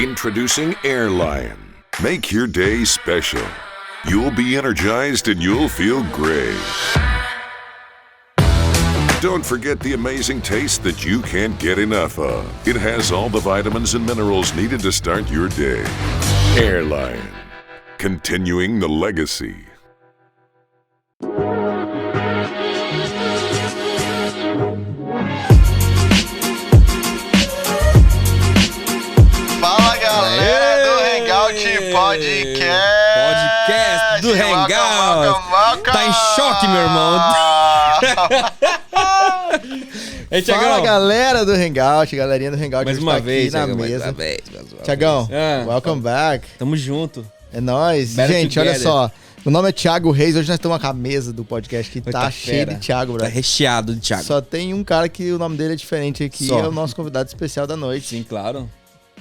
Introducing Airlion. Make your day special. You'll be energized and you'll feel great. Don't forget the amazing taste that you can't get enough of. It has all the vitamins and minerals needed to start your day. Airlion. Continuing the legacy. Fala galera do Hangout Podcast Do Hangout. Welcome. Tá em choque, meu irmão. Ei, Fala Thiagão. galera do Hangout, galerinha do Hangout Mais hoje uma tá vez, aqui na Thiagão, mais mesa. uma vez. Tiagão, Ah, welcome back. Tamo junto. É nóis. Better Gente, olha together. só. Meu nome é Thiago Reis, hoje nós estamos com a mesa do podcast que Hoje tá tá cheio fera. de Thiago, Tá brother. recheado de Thiago. Só tem um cara que o nome dele é diferente aqui, Só. é o nosso convidado especial da noite. Sim, claro.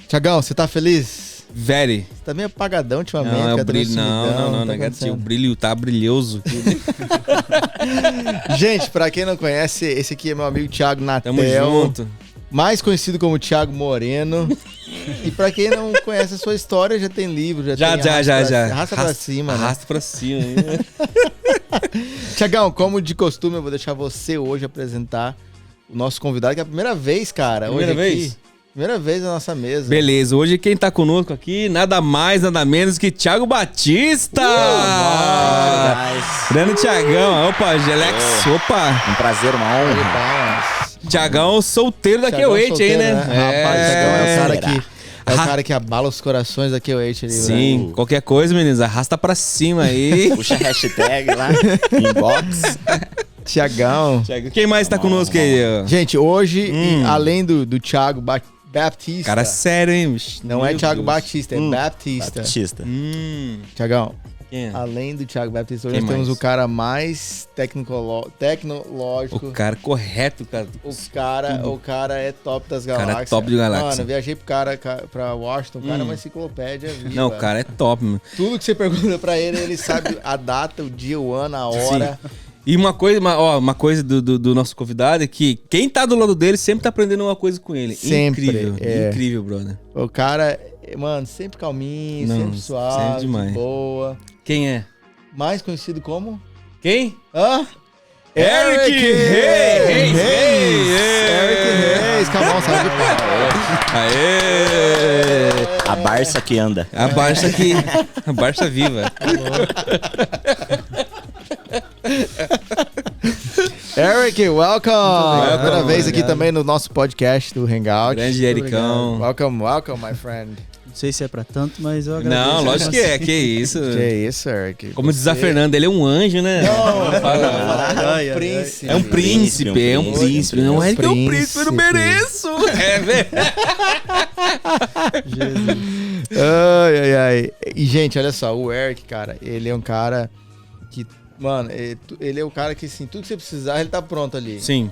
Tiagão, você tá feliz? Very. Você tá meio apagadão ultimamente. Não, é o cadê brilho. sumidão? Não, Tá negativo. O acontecendo? brilho tá brilhoso. Gente, pra quem não conhece, esse aqui é meu amigo Thiago Natel. Tamo junto. Mais conhecido como Thiago Moreno. E pra quem não conhece a sua história, já tem livro, já tem Já. Arrasta pra cima, né? Arrasta pra cima. Tiagão, como de costume, eu vou deixar você hoje apresentar o nosso convidado, que é a primeira vez, cara. Primeira hoje aqui. vez? Primeira vez na nossa mesa. Beleza, hoje quem tá conosco aqui, nada mais, nada menos que Thiago Batista! Grande Thiagão, opa, Gelex, opa! Um prazer, uma Olha, honra. palmas. Thiagão solteiro da Thiagão Q8 aí, solteiro, né? Rapaz, Thiagão é o cara será? que... É o cara que abala os corações da Q8 ali, Sim, né? qualquer coisa, meninos, arrasta pra cima aí. Puxa a hashtag lá, inbox. Tiagão. Thiago, quem mais tá conosco aí? ó? Gente, hoje, além do Thiago Baptista... Cara sério, hein? bicho? não é Meu Thiago Deus. Batista, é Baptista. Batista. Tiagão, Quem é? além do Thiago Baptista, hoje Quem nós temos mais? o cara mais tecnológico. O cara correto, cara. O cara é top das cara é galáxias. top de galáxia. Mano, eu viajei pra Washington, o cara é uma enciclopédia viva. Não, o cara é top, mano. Tudo que você pergunta pra ele sabe a data, o dia, o ano, a hora. E uma coisa do nosso convidado é que quem tá do lado dele sempre tá aprendendo uma coisa com ele. Sempre, Incrível, é. incrível, brother. O cara, mano, sempre calminho, Não, sempre suave, sempre demais. de boa. Quem é? Mais conhecido como... Quem? Hã? Eric Reis! Eric Reis, calma, salve de palmas. Aê! A Barça que anda. A Barça aqui. A Barça viva. Eric, welcome! Primeira vez aqui obrigado. também no nosso podcast do Hangout. Grande Ericão. Welcome, my friend. Não sei se é pra tanto, mas eu agradeço. Não, lógico que é. Que isso. Que isso, Eric. Como diz a Fernanda, ele é um anjo, né? Ai, ai, príncipe. É um príncipe, é um príncipe. Não é que é um príncipe, eu não mereço. É, velho. Ai. E, gente, olha só, o Eric, cara, ele é um cara que, mano, ele é o cara que, assim, tudo que você precisar, ele tá pronto ali. Sim.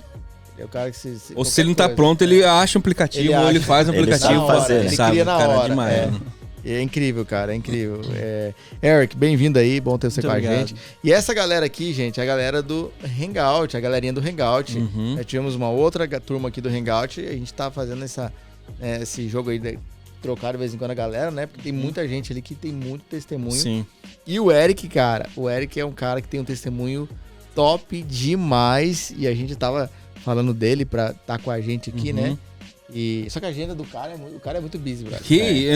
Ele é o cara que Ou se ele não tá pronto, ele acha um aplicativo, ou ele faz um Ele aplicativo. sabe fazer, ele sabe? cria na Cara, hora. demais, é. né? É incrível, cara, é incrível. Eric, bem-vindo aí, bom ter você Muito com a obrigado. gente. E essa galera aqui, gente, é a galera do Hangout, a galerinha do Hangout. Uhum. Nós tivemos uma outra turma aqui do Hangout e a gente tá fazendo esse jogo aí de trocar de vez em quando a galera, né? Porque tem muita gente ali que tem muito testemunho. Sim. E o Eric, cara, o Eric é um cara que tem um testemunho top demais e a gente tava falando dele pra estar com a gente aqui, né? Só que a agenda do cara o cara é muito busy, brother.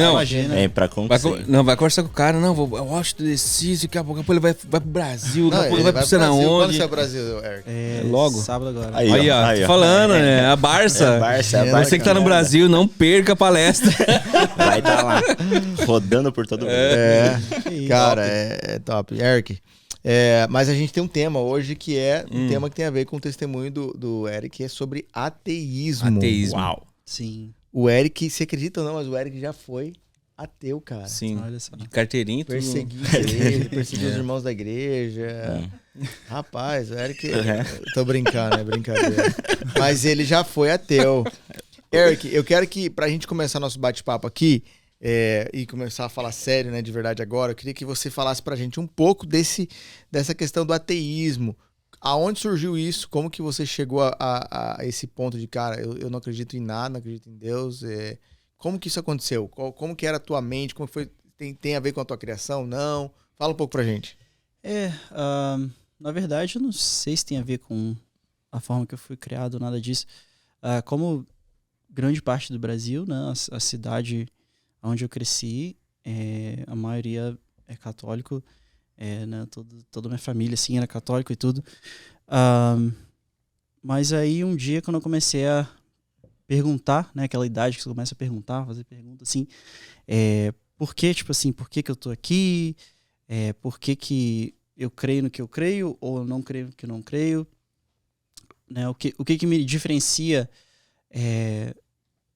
Não, Imagina. É, pra concluir. vai conversar com o cara, não, eu acho que exercício, daqui a pouco ele vai pro Brasil, daqui a pouco ele vai pro sei na Brasil. Quando onde. você é Brasil, Eric? É, logo. Sábado agora. Aí, ó, tô falando, né? A Barça. É a Barça, a Barça Você que tá no anda. Brasil, não perca a palestra. Vai estar lá, rodando por todo mundo. Cara, é top. Eric, mas a gente tem um tema hoje que é um tema que tem a ver com o testemunho do Eric, que é sobre ateísmo. Ateísmo. Uau. Sim, O Eric, você acredita ou não, mas o Eric já foi ateu, cara. Sim. olha só. De carteirinha e tudo. Perseguiu a igreja, perseguiu os irmãos da igreja. Rapaz, o Eric... Tô brincando, é brincadeira. Mas ele já foi ateu. Eric, eu quero que, pra gente começar nosso bate-papo aqui, e começar a falar sério, né, de verdade agora, eu queria que você falasse pra gente um pouco dessa questão do ateísmo. Aonde surgiu isso? Como que você chegou a esse ponto de, cara, eu não acredito em nada, não acredito em Deus? Como que isso aconteceu? Como que era a tua mente? Como foi? Tem a ver com a tua criação? Não? Fala um pouco pra gente. Na verdade, eu não sei se tem a ver com a forma que eu fui criado, nada disso. Como grande parte do Brasil, né, a cidade onde eu cresci, a maioria é católico, né, toda a minha família assim, era católico e tudo. Mas aí um dia, quando eu comecei a perguntar, né, aquela idade que você começa a perguntar, fazer perguntas assim, por que, tipo assim, por que eu tô aqui? Por que eu creio no que eu creio ou eu não creio no que eu não creio? Né, o que me diferencia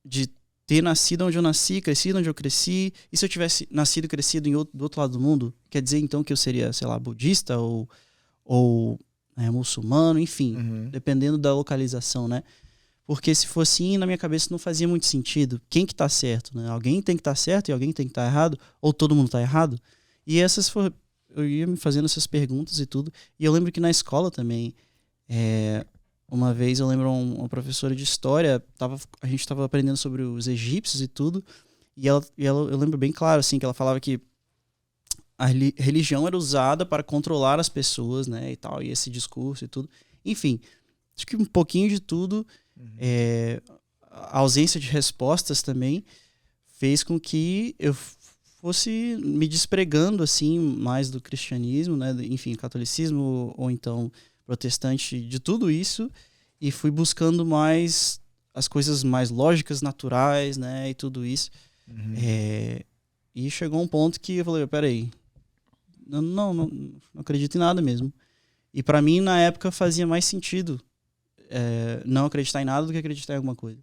de ter nascido onde eu nasci, crescido onde eu cresci? E se eu tivesse nascido e crescido do outro lado do mundo? Quer dizer, então, que eu seria, sei lá, budista ou muçulmano, enfim, dependendo da localização, né? Porque se fosse assim, na minha cabeça não fazia muito sentido. Quem que tá certo, né? Alguém tem que estar certo e alguém tem que estar errado? Ou todo mundo tá errado? E eu ia me fazendo essas perguntas e tudo. E eu lembro que na escola também, uma vez eu lembro uma professora de história, a gente estava aprendendo sobre os egípcios e tudo, e ela, eu lembro bem claro, assim, que ela falava que a religião era usada para controlar as pessoas, né, e tal, e esse discurso e tudo. Enfim, acho que um pouquinho de tudo, a ausência de respostas também fez com que eu fosse me despregando, assim, mais do cristianismo, né, enfim, catolicismo, ou então protestante, de tudo isso, e fui buscando mais as coisas mais lógicas, naturais, né, e tudo isso. E chegou um ponto que eu falei, peraí, não acredito em nada mesmo. E pra mim, na época, fazia mais sentido não acreditar em nada do que acreditar em alguma coisa,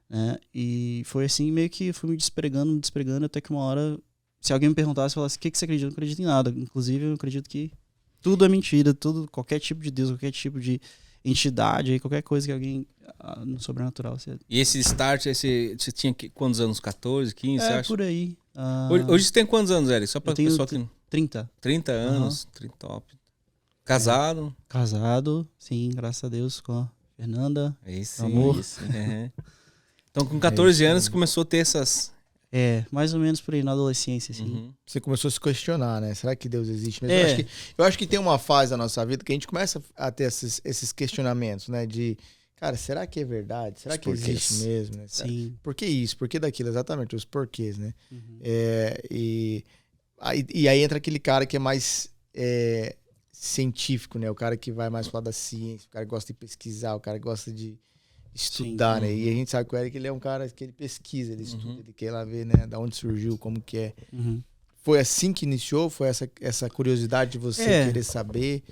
né? E foi assim, meio que fui me despregando, até que uma hora, se alguém me perguntasse, falasse, o que você acredita? Eu não acredito em nada. Inclusive, eu acredito que tudo é mentira, qualquer tipo de Deus, qualquer tipo de entidade, qualquer coisa que alguém no sobrenatural. E esse start, você tinha quantos anos? 14, 15, você acha? Por aí. Hoje você tem quantos anos, Eric? Só pra eu tenho pessoal que... 30. 30 anos, 30 top. Casado? Casado, sim, graças a Deus, com a Fernanda. Isso, amor. Isso. Então, com 14 anos, você começou a ter essas... mais ou menos por aí, na adolescência, assim. Você começou a se questionar, né? Será que Deus existe mesmo? Eu acho que tem uma fase da nossa vida que a gente começa a ter esses questionamentos, né? De, cara, será que é verdade? Será que existe mesmo? Né? Sim. Por que isso? Por que daquilo? Exatamente, os porquês, né? E aí entra aquele cara que é mais científico, né? O cara que vai mais pro lado da ciência, o cara que gosta de pesquisar, o cara que gosta de estudar, né? E a gente sabe que o Eric, ele é um cara que ele pesquisa, ele estuda, ele quer lá ver, né, da onde surgiu, como que é. Foi assim que iniciou? Foi essa curiosidade de você querer saber?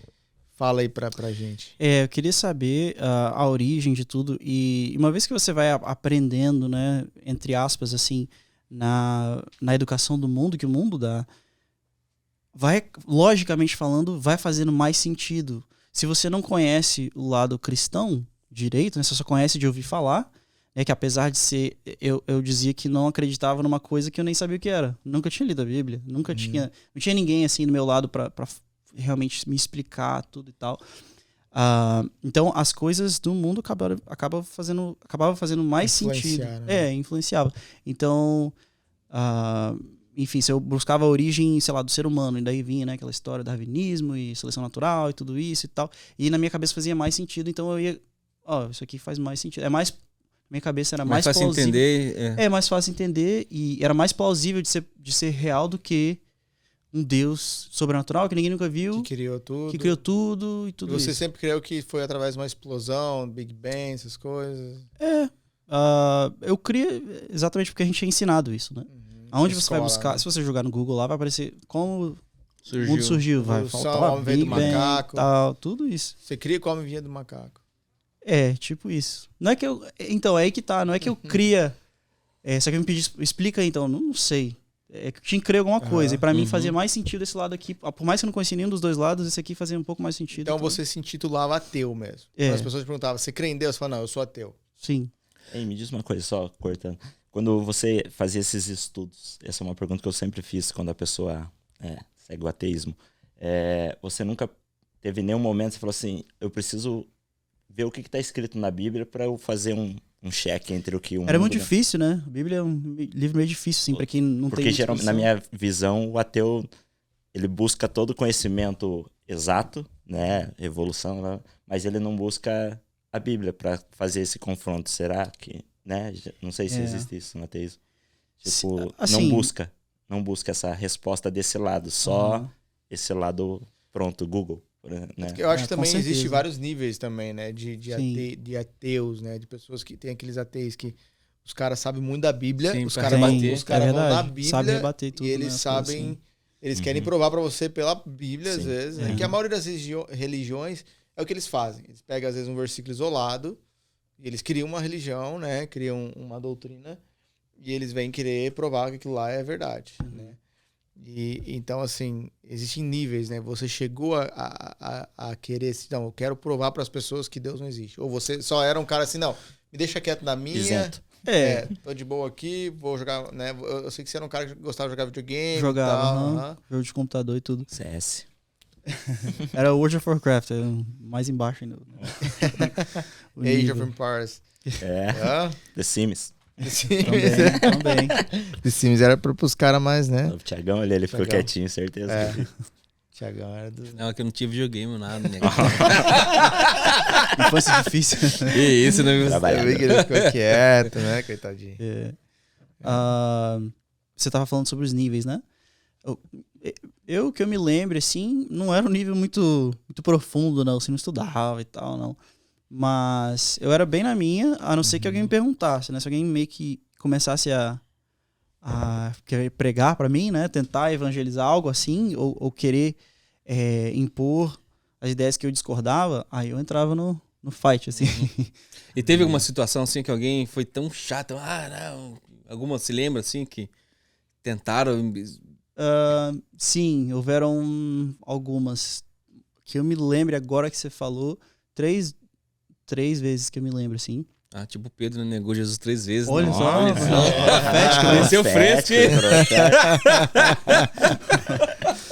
Fala aí pra gente. Eu queria saber a origem de tudo, e uma vez que você vai aprendendo, né, entre aspas, assim, na educação do mundo, que o mundo dá, logicamente falando, vai fazendo mais sentido. Se você não conhece o lado cristão direito, né, você só conhece de ouvir falar, né, que apesar de ser, eu dizia que não acreditava numa coisa que eu nem sabia o que era. Nunca tinha lido a Bíblia, não tinha ninguém assim do meu lado para realmente me explicar tudo e tal. Então as coisas do mundo acabava fazendo mais sentido. Né? Influenciava. Então, enfim, se eu buscava a origem, sei lá, do ser humano, e daí vinha, né, aquela história do darwinismo e seleção natural e tudo isso e tal, e na minha cabeça fazia mais sentido, então eu ia, isso aqui faz mais sentido. Minha cabeça era mais fácil plausível. Entender. Mais fácil entender, e era mais plausível de ser real do que um Deus sobrenatural que ninguém nunca viu. Que criou tudo. E tudo isso. Você sempre creu que foi através de uma explosão, Big Bang, essas coisas? Eu crio exatamente porque a gente é ensinado isso, né? Aonde você vai buscar, né? Se você jogar no Google lá, vai aparecer como o mundo surgiu. Vai faltar o Big Bang, macaco. Tal, tudo isso. Você cria como vinha do macaco. Tipo isso. Não é que eu... Então, é aí que tá. Não é que eu cria... Só que me pedir, explica aí, então. Não sei. É que eu tinha que crer alguma coisa. E pra mim fazia mais sentido esse lado aqui. Por mais que eu não conhecia nenhum dos dois lados, esse aqui fazia um pouco mais sentido. Então você se intitulava ateu mesmo. Quando as pessoas perguntavam, você crê em Deus? Você fala, não, eu sou ateu. Sim. Ei, me diz uma coisa só, cortando. Quando você fazia esses estudos, essa é uma pergunta que eu sempre fiz quando a pessoa segue o ateísmo. Você nunca teve nenhum momento que você falou assim, eu preciso ver o que está escrito na Bíblia para eu fazer um cheque entre o que o Era mundo, muito difícil, né? A Bíblia é um livro meio difícil, assim, pra quem não Porque tem geralmente, muita na noção. minha visão, o ateu ele busca todo o conhecimento exato, né, evolução, mas ele não busca a Bíblia para fazer esse confronto. Será que, né? Não sei se existe isso no ateísmo. Tipo, assim, não busca essa resposta desse lado, só Aham. esse lado pronto, Google, né? Eu acho que com também existe certeza. vários níveis também, né? Sim. De ateus, né? De pessoas que tem aqueles ateus que os caras sabem muito da Bíblia, Sim, os pra caras rebater. os caras É vão na verdade. Bíblia Sabe rebater tudo, e eles né, as sabem, coisas assim. eles querem provar pra você pela Bíblia às Sim. vezes, né? Que a maioria das religiões é o que eles fazem. Eles pegam às vezes um versículo isolado e eles criam uma religião, né? Criam uma doutrina e eles vêm querer provar que aquilo lá é verdade, né? E então, assim, existem níveis, né? Você chegou a querer assim, não, eu quero provar para as pessoas que Deus não existe. Ou você só era um cara assim, não, me deixa quieto na minha. Isento. Tô de boa aqui, vou jogar, né? Eu sei que você era um cara que gostava de jogar videogame. Jogava, e tal, aham, jogo de computador e tudo. CS. Era World of Warcraft, era mais embaixo ainda. O Age nível. of Empires. É, Ah, The Sims. The Sims. Também. The Sims era pros caras mais, né? O Thiagão ali, ele ficou Thiagão. quietinho, certeza. É. Tiagão era do... Não, que eu não tive videogame, nada. Né? Infância difícil. Que isso, né? Eu vi que ele ficou quieto, né? Coitadinho. É. Ah, você tava falando sobre os níveis, né? Eu que eu me lembro, assim, não era um nível muito profundo, não. Assim, não estudava e tal, não. Mas eu era bem na minha, a não ser que alguém me perguntasse, né? Se alguém meio que começasse a querer pregar pra mim, né? Tentar evangelizar algo assim, ou querer impor as ideias que eu discordava, aí eu entrava no fight, assim. E teve alguma situação assim que alguém foi tão chato? Não. Alguma se lembra assim que tentaram? Sim, houveram algumas que eu me lembro agora que você falou, três vezes que eu me lembro, assim. Tipo o Pedro negou Jesus 3 vezes. Olha né? só, Olha profético, só. Desceu fresco.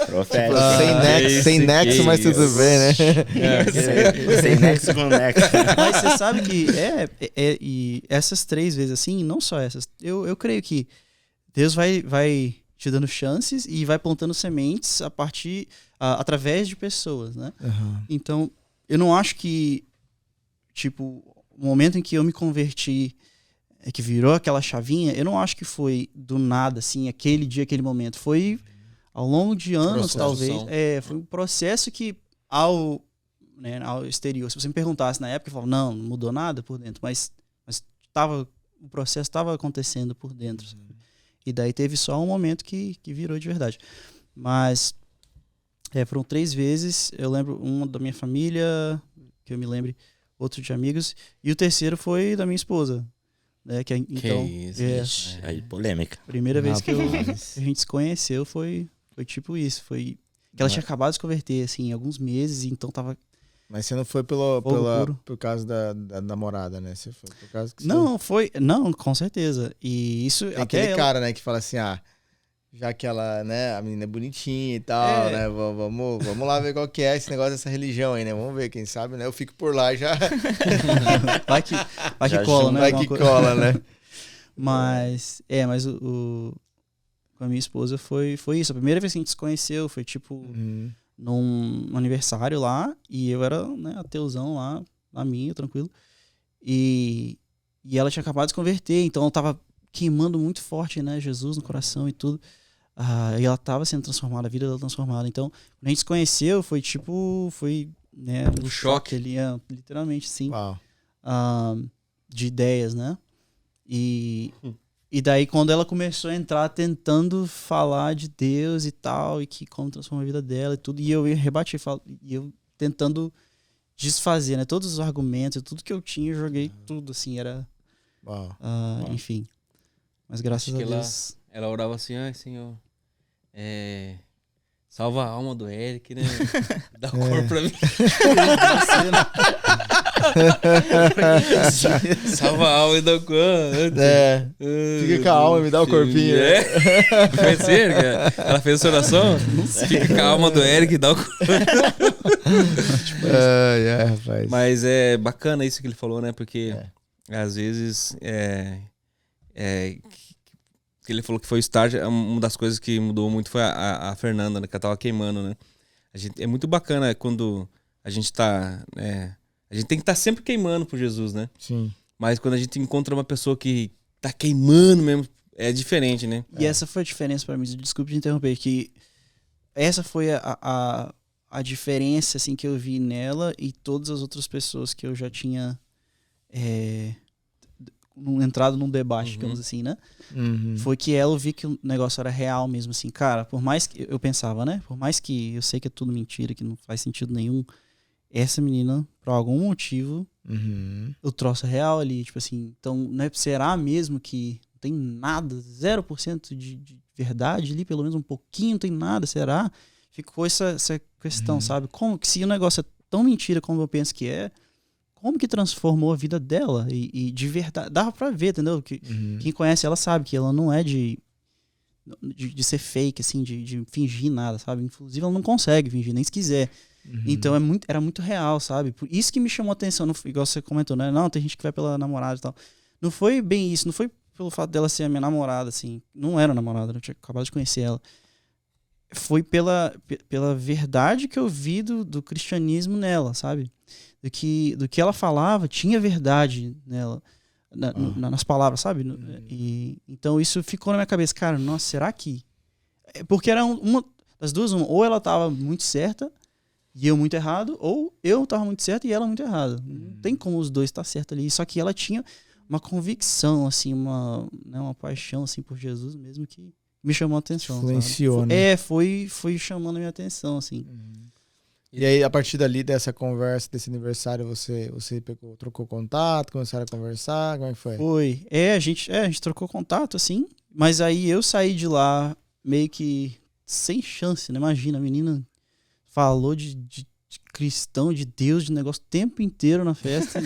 Profético. Sem nexo, mas tudo bem, né? Sem nexo com nexo. Mas você sabe que e essas 3 vezes assim, não só essas, eu creio que Deus vai te dando chances e vai plantando sementes através de pessoas, né? Uhum. Então, eu não acho que, tipo, o momento em que eu me converti, que virou aquela chavinha, eu não acho que foi do nada, assim, aquele dia, aquele momento. Foi ao longo de anos, Processo. talvez. Foi um processo que, ao exterior, se você me perguntasse na época, eu falava, não mudou nada por dentro, mas o processo estava acontecendo por dentro. Sabe? E daí teve só um momento que virou de verdade. Mas foram 3 vezes, eu lembro uma da minha família, que eu me lembre, outro de amigos, e o terceiro foi da minha esposa. Né? Então, isso. Aí, polêmica. primeira vez que a gente se conheceu foi tipo isso. Foi que ela tinha acabado de se converter, assim, em alguns meses, então tava... Mas você não foi por causa da namorada, né? Você foi por causa que você... Não, com certeza. E isso Tem até aquele cara, né, que fala assim, já que ela, né, a menina é bonitinha e tal, né, vamos lá ver qual que é esse negócio dessa religião aí, né, vamos ver, quem sabe, né, eu fico por lá já. vai que cola, né? Vai que cola, né. Mas com a minha esposa foi isso. A primeira vez que a gente se conheceu foi tipo num aniversário lá, e eu era, né, ateuzão lá, na minha, tranquilo. E ela tinha acabado de se converter, então ela tava queimando muito forte, né, Jesus no coração e tudo. E ela tava sendo transformada, a vida dela transformada. Então, quando a gente se conheceu, foi né, um choque ali, literalmente, sim. Uau. De ideias, né? E daí, quando ela começou a entrar tentando falar de Deus e tal, e que como transformou a vida dela e tudo, e eu rebati, e eu tentando desfazer, né? Todos os argumentos, tudo que eu tinha, eu joguei tudo, assim, era... Uau. Enfim. Mas graças a Deus... Ela orava assim, ai, Senhor, salva a alma do Eric, né? Dá o corpo pra mim. Salva a alma e dá o corpo. Fica com a alma e me dá o corpinho. Foi assim, Eric? Ela fez essa oração? Fica com a alma do Eric e dá o corpo. Rapaz. Mas é bacana isso que ele falou, né? Porque às vezes, que ele falou que foi o estágio, uma das coisas que mudou muito foi a Fernanda, né, que ela tava queimando, né? É muito bacana quando a gente tá... a gente tem que estar sempre queimando por Jesus, né? Sim. Mas quando a gente encontra uma pessoa que tá queimando mesmo, é diferente, né? E essa foi a diferença pra mim, desculpe te interromper, que essa foi a diferença assim, que eu vi nela e todas as outras pessoas que eu já tinha entrado num debate, digamos assim, né? Uhum. Foi que ela vi que o negócio era real mesmo, assim, cara, por mais que eu pensava, né? Por mais que eu sei que é tudo mentira, que não faz sentido nenhum, essa menina, por algum motivo, o troço é real ali, tipo assim, então, né, será mesmo que não tem nada, 0% de verdade ali, pelo menos um pouquinho, não tem nada, será? Ficou essa questão, sabe? Como que se o negócio é tão mentira como eu penso que é, como que transformou a vida dela? E de verdade, dava pra ver, entendeu? Que, quem conhece ela sabe que ela não é de ser fake, assim, de fingir nada, sabe? Inclusive ela não consegue fingir, nem se quiser. Então era muito real, sabe? Por isso que me chamou a atenção, igual você comentou, né? Não, tem gente que vai pela namorada e tal. Não foi bem isso, não foi pelo fato dela ser a minha namorada, assim. Não era namorada, eu tinha acabado de conhecer ela. Foi pela verdade que eu vi do cristianismo nela, sabe? Do que ela falava, tinha verdade nela, nas palavras, sabe? E, então isso ficou na minha cabeça, cara, nossa, será que... Porque era uma das duas, ou ela tava muito certa e eu muito errado, ou eu tava muito certo e ela muito errado. Não tem como os dois estar certo ali. Só que ela tinha uma convicção, assim, uma paixão assim, por Jesus mesmo que me chamou a atenção. Influenciou, sabe? né? Foi chamando a minha atenção, assim. E aí, a partir dali, dessa conversa, desse aniversário, você trocou contato, começaram a conversar, como é que foi? Foi. A gente trocou contato, assim, mas aí eu saí de lá meio que sem chance, né? Imagina, a menina falou de cristão, de Deus, de negócio o tempo inteiro na festa.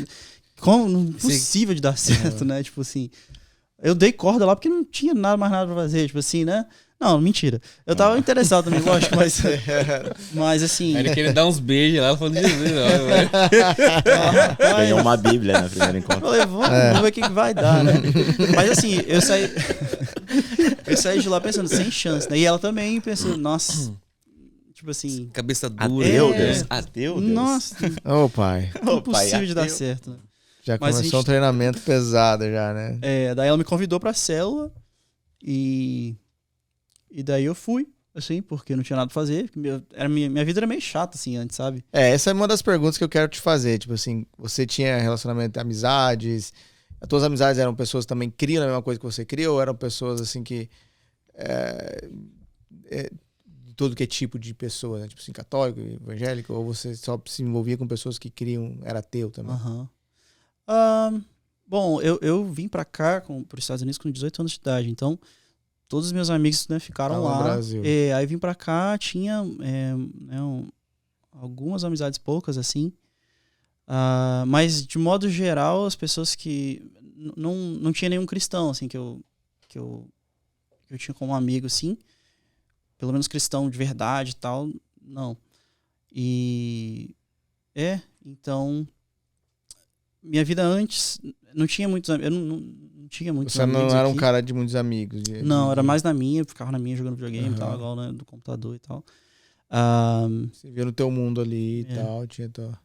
Como impossível de dar certo, né? Tipo assim, eu dei corda lá porque não tinha mais nada pra fazer, tipo assim, né? Não, mentira. Eu tava interessado também, lógico, mas assim... Aí ele queria dar uns beijos lá falando de Jesus. Ganhou uma Bíblia no primeiro encontro. Falei, vamos ver o que vai dar, né? Mas assim, eu saí de lá pensando, sem chance, né? E ela também pensou, nossa... Tipo assim... Cabeça dura. Ateu, Deus. Nossa, Ô, pai. impossível de dar certo, né? Já Mas começou um treinamento pesado já, né? Daí ela me convidou pra célula e daí eu fui, assim, porque eu não tinha nada pra fazer. Minha vida era meio chata, assim, antes, sabe? Essa é uma das perguntas que eu quero te fazer. Tipo assim, você tinha relacionamento, amizades? As tuas amizades eram pessoas que também criam a mesma coisa que você cria? Ou eram pessoas, assim, que... de todo que é tipo de pessoa, né? Tipo assim, católico, evangélico? Ou você só se envolvia com pessoas que criam... Era ateu também? Bom, eu vim pra cá, para os Estados Unidos, com 18 anos de idade. Então, todos os meus amigos, né, ficaram lá. No Brasil. Aí vim pra cá, tinha algumas amizades poucas, assim. Mas, de modo geral, as pessoas que... Não tinha nenhum cristão, assim, que eu tinha como amigo, assim. Pelo menos cristão de verdade e tal, não. Então... Minha vida antes não tinha muitos amigos. Eu não tinha muitos Você amigos. não era aqui. um cara de muitos amigos? Não, era mais na minha, ficava na minha jogando videogame e tal, igual, né, do computador e tal. Você via no teu mundo ali e tal, tinha tua...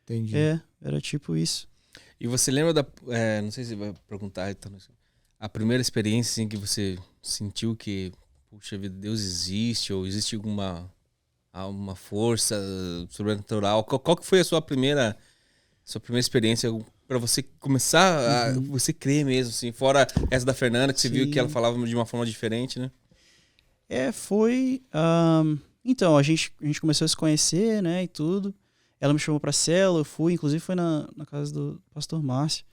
Entendi. Era tipo isso. E você lembra da... não sei se vai perguntar, então, a primeira experiência assim, que você sentiu que, puxa vida, Deus existe, ou existe alguma uma força sobrenatural? Qual que foi a sua primeira experiência para você começar a você crer mesmo, assim, fora essa da Fernanda, que você viu que ela falava de uma forma diferente, né? Foi... então, a gente começou a se conhecer, né, e tudo. Ela me chamou pra célula, eu fui, inclusive foi na casa do pastor Márcio.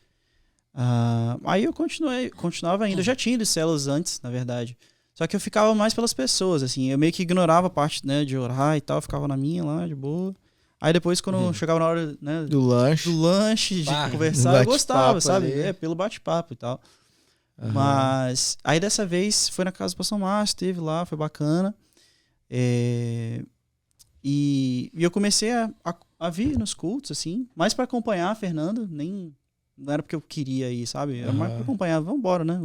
Aí eu continuava ainda. Eu já tinha ido células antes, na verdade. Só que eu ficava mais pelas pessoas, assim. Eu meio que ignorava a parte, né, de orar e tal, ficava na minha lá, de boa. Aí depois, quando chegava na hora, né, do lanche, de conversar, eu gostava, sabe? Ali. Pelo bate-papo e tal. Mas aí dessa vez foi na casa do pastor Márcio, teve lá, foi bacana. E eu comecei a vir nos cultos, assim, mais pra acompanhar a Fernanda, nem não era porque eu queria ir, sabe? Era mais pra acompanhar, vamos embora, né?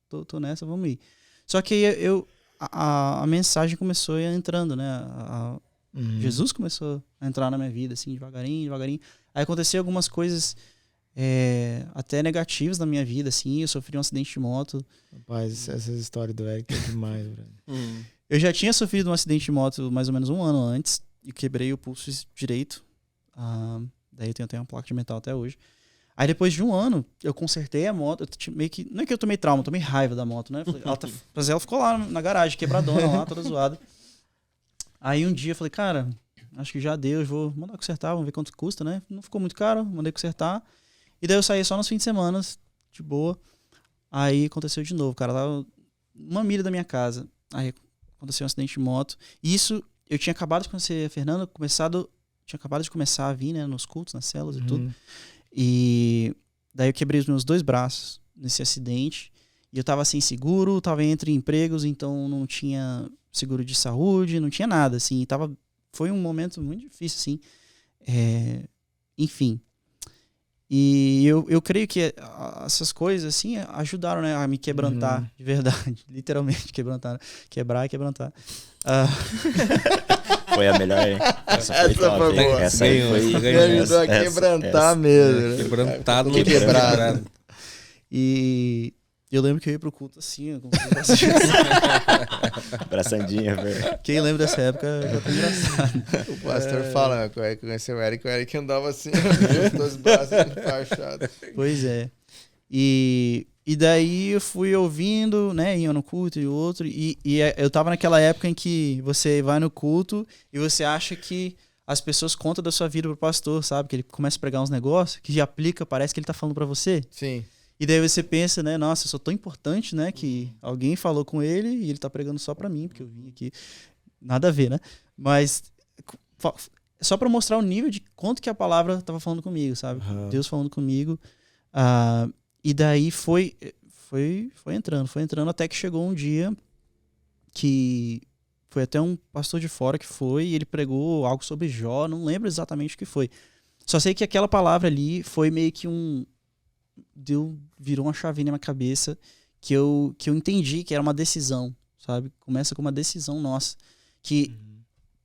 Tô nessa, vamos ir. Só que aí a mensagem começou a ir entrando, né? Jesus começou a entrar na minha vida, assim, devagarinho. Aí aconteceu algumas coisas até negativas na minha vida, assim. Eu sofri um acidente de moto. Rapaz, essas histórias do Eric é demais, velho. Eu já tinha sofrido um acidente de moto mais ou menos 1 ano antes e quebrei o pulso direito. Daí eu tenho até uma placa de metal até hoje. Aí depois de 1 ano, eu consertei a moto. Meio que, não é que eu tomei trauma, eu tomei raiva da moto, né? Ela ficou lá na garagem, quebradona lá, toda zoada. Aí um dia eu falei, cara, acho que já deu, eu vou mandar consertar, vamos ver quanto custa, né? Não ficou muito caro, mandei consertar. E daí eu saí só nos fins de semana, de boa. Aí aconteceu de novo, cara, lá 1 milha da minha casa. Aí aconteceu um acidente de moto. E isso, eu tinha acabado de conhecer a Fernanda, tinha acabado de começar a vir, né, nos cultos, nas células e tudo. E daí eu quebrei os meus 2 braços nesse acidente. E eu tava sem seguro, tava entre empregos, então não tinha seguro de saúde, não tinha nada, assim. Foi um momento muito difícil, assim. Enfim. E eu creio que essas coisas, assim, ajudaram, né, a me quebrantar, de verdade. Literalmente, quebrantar. Quebrar e quebrantar. Foi a melhor, hein? Essa foi top, hein? boa. Essa aí foi... Me ajudou a quebrantar mesmo. Né? Quebrantado, Quebrado. E eu lembro que eu ia pro culto assim, ó, Abraçadinha, velho. Quem lembra dessa época já tá engraçado. O pastor fala, conheceu o Eric andava assim, os 2 braços enfaixados. Pois é. E daí eu fui ouvindo, né, ia no culto e outro, e eu tava naquela época em que você vai no culto e você acha que as pessoas contam da sua vida pro pastor, sabe? Que ele começa a pregar uns negócios que já aplica, parece que ele tá falando pra você. Sim. E daí você pensa, né, nossa, eu sou tão importante, né, que alguém falou com ele e ele tá pregando só pra mim, porque eu vim aqui. Nada a ver, né? Mas só pra mostrar o nível de quanto que a palavra tava falando comigo, sabe? Deus falando comigo. E daí foi entrando até que chegou um dia que foi até um pastor de fora que foi e ele pregou algo sobre Jó, não lembro exatamente o que foi. Só sei que aquela palavra ali foi meio que virou uma chavinha na minha cabeça que eu entendi que era uma decisão, sabe? Começa com uma decisão nossa. Que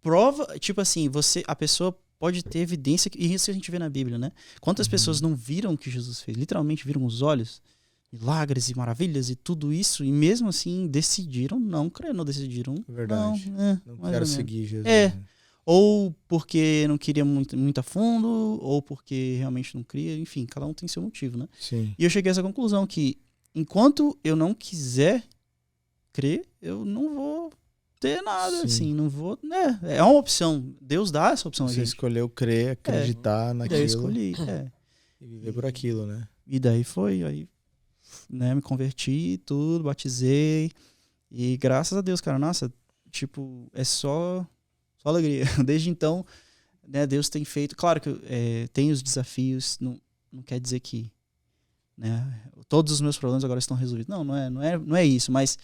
prova, tipo assim, a pessoa pode ter evidência, e isso a gente vê na Bíblia, né? Quantas pessoas não viram o que Jesus fez? Literalmente viram os olhos, milagres e maravilhas e tudo isso, e mesmo assim decidiram não crer, não decidiram. Verdade. Não quero seguir Jesus. Ou porque não queria muito a fundo, ou porque realmente não cria, enfim, cada um tem seu motivo, né? Sim. E eu cheguei a essa conclusão que enquanto eu não quiser crer, eu não vou ter nada, assim, não vou, né? É uma opção, Deus dá essa opção a Você gente. escolheu crer, acreditar naquilo. Eu escolhi, E viver por aquilo, né? E daí foi, aí, né, me converti, tudo, batizei, e graças a Deus, cara, nossa, tipo, é só alegria. Desde então, né, Deus tem feito, claro que tem os desafios, não quer dizer que, né, todos os meus problemas agora estão resolvidos. Não é isso, mas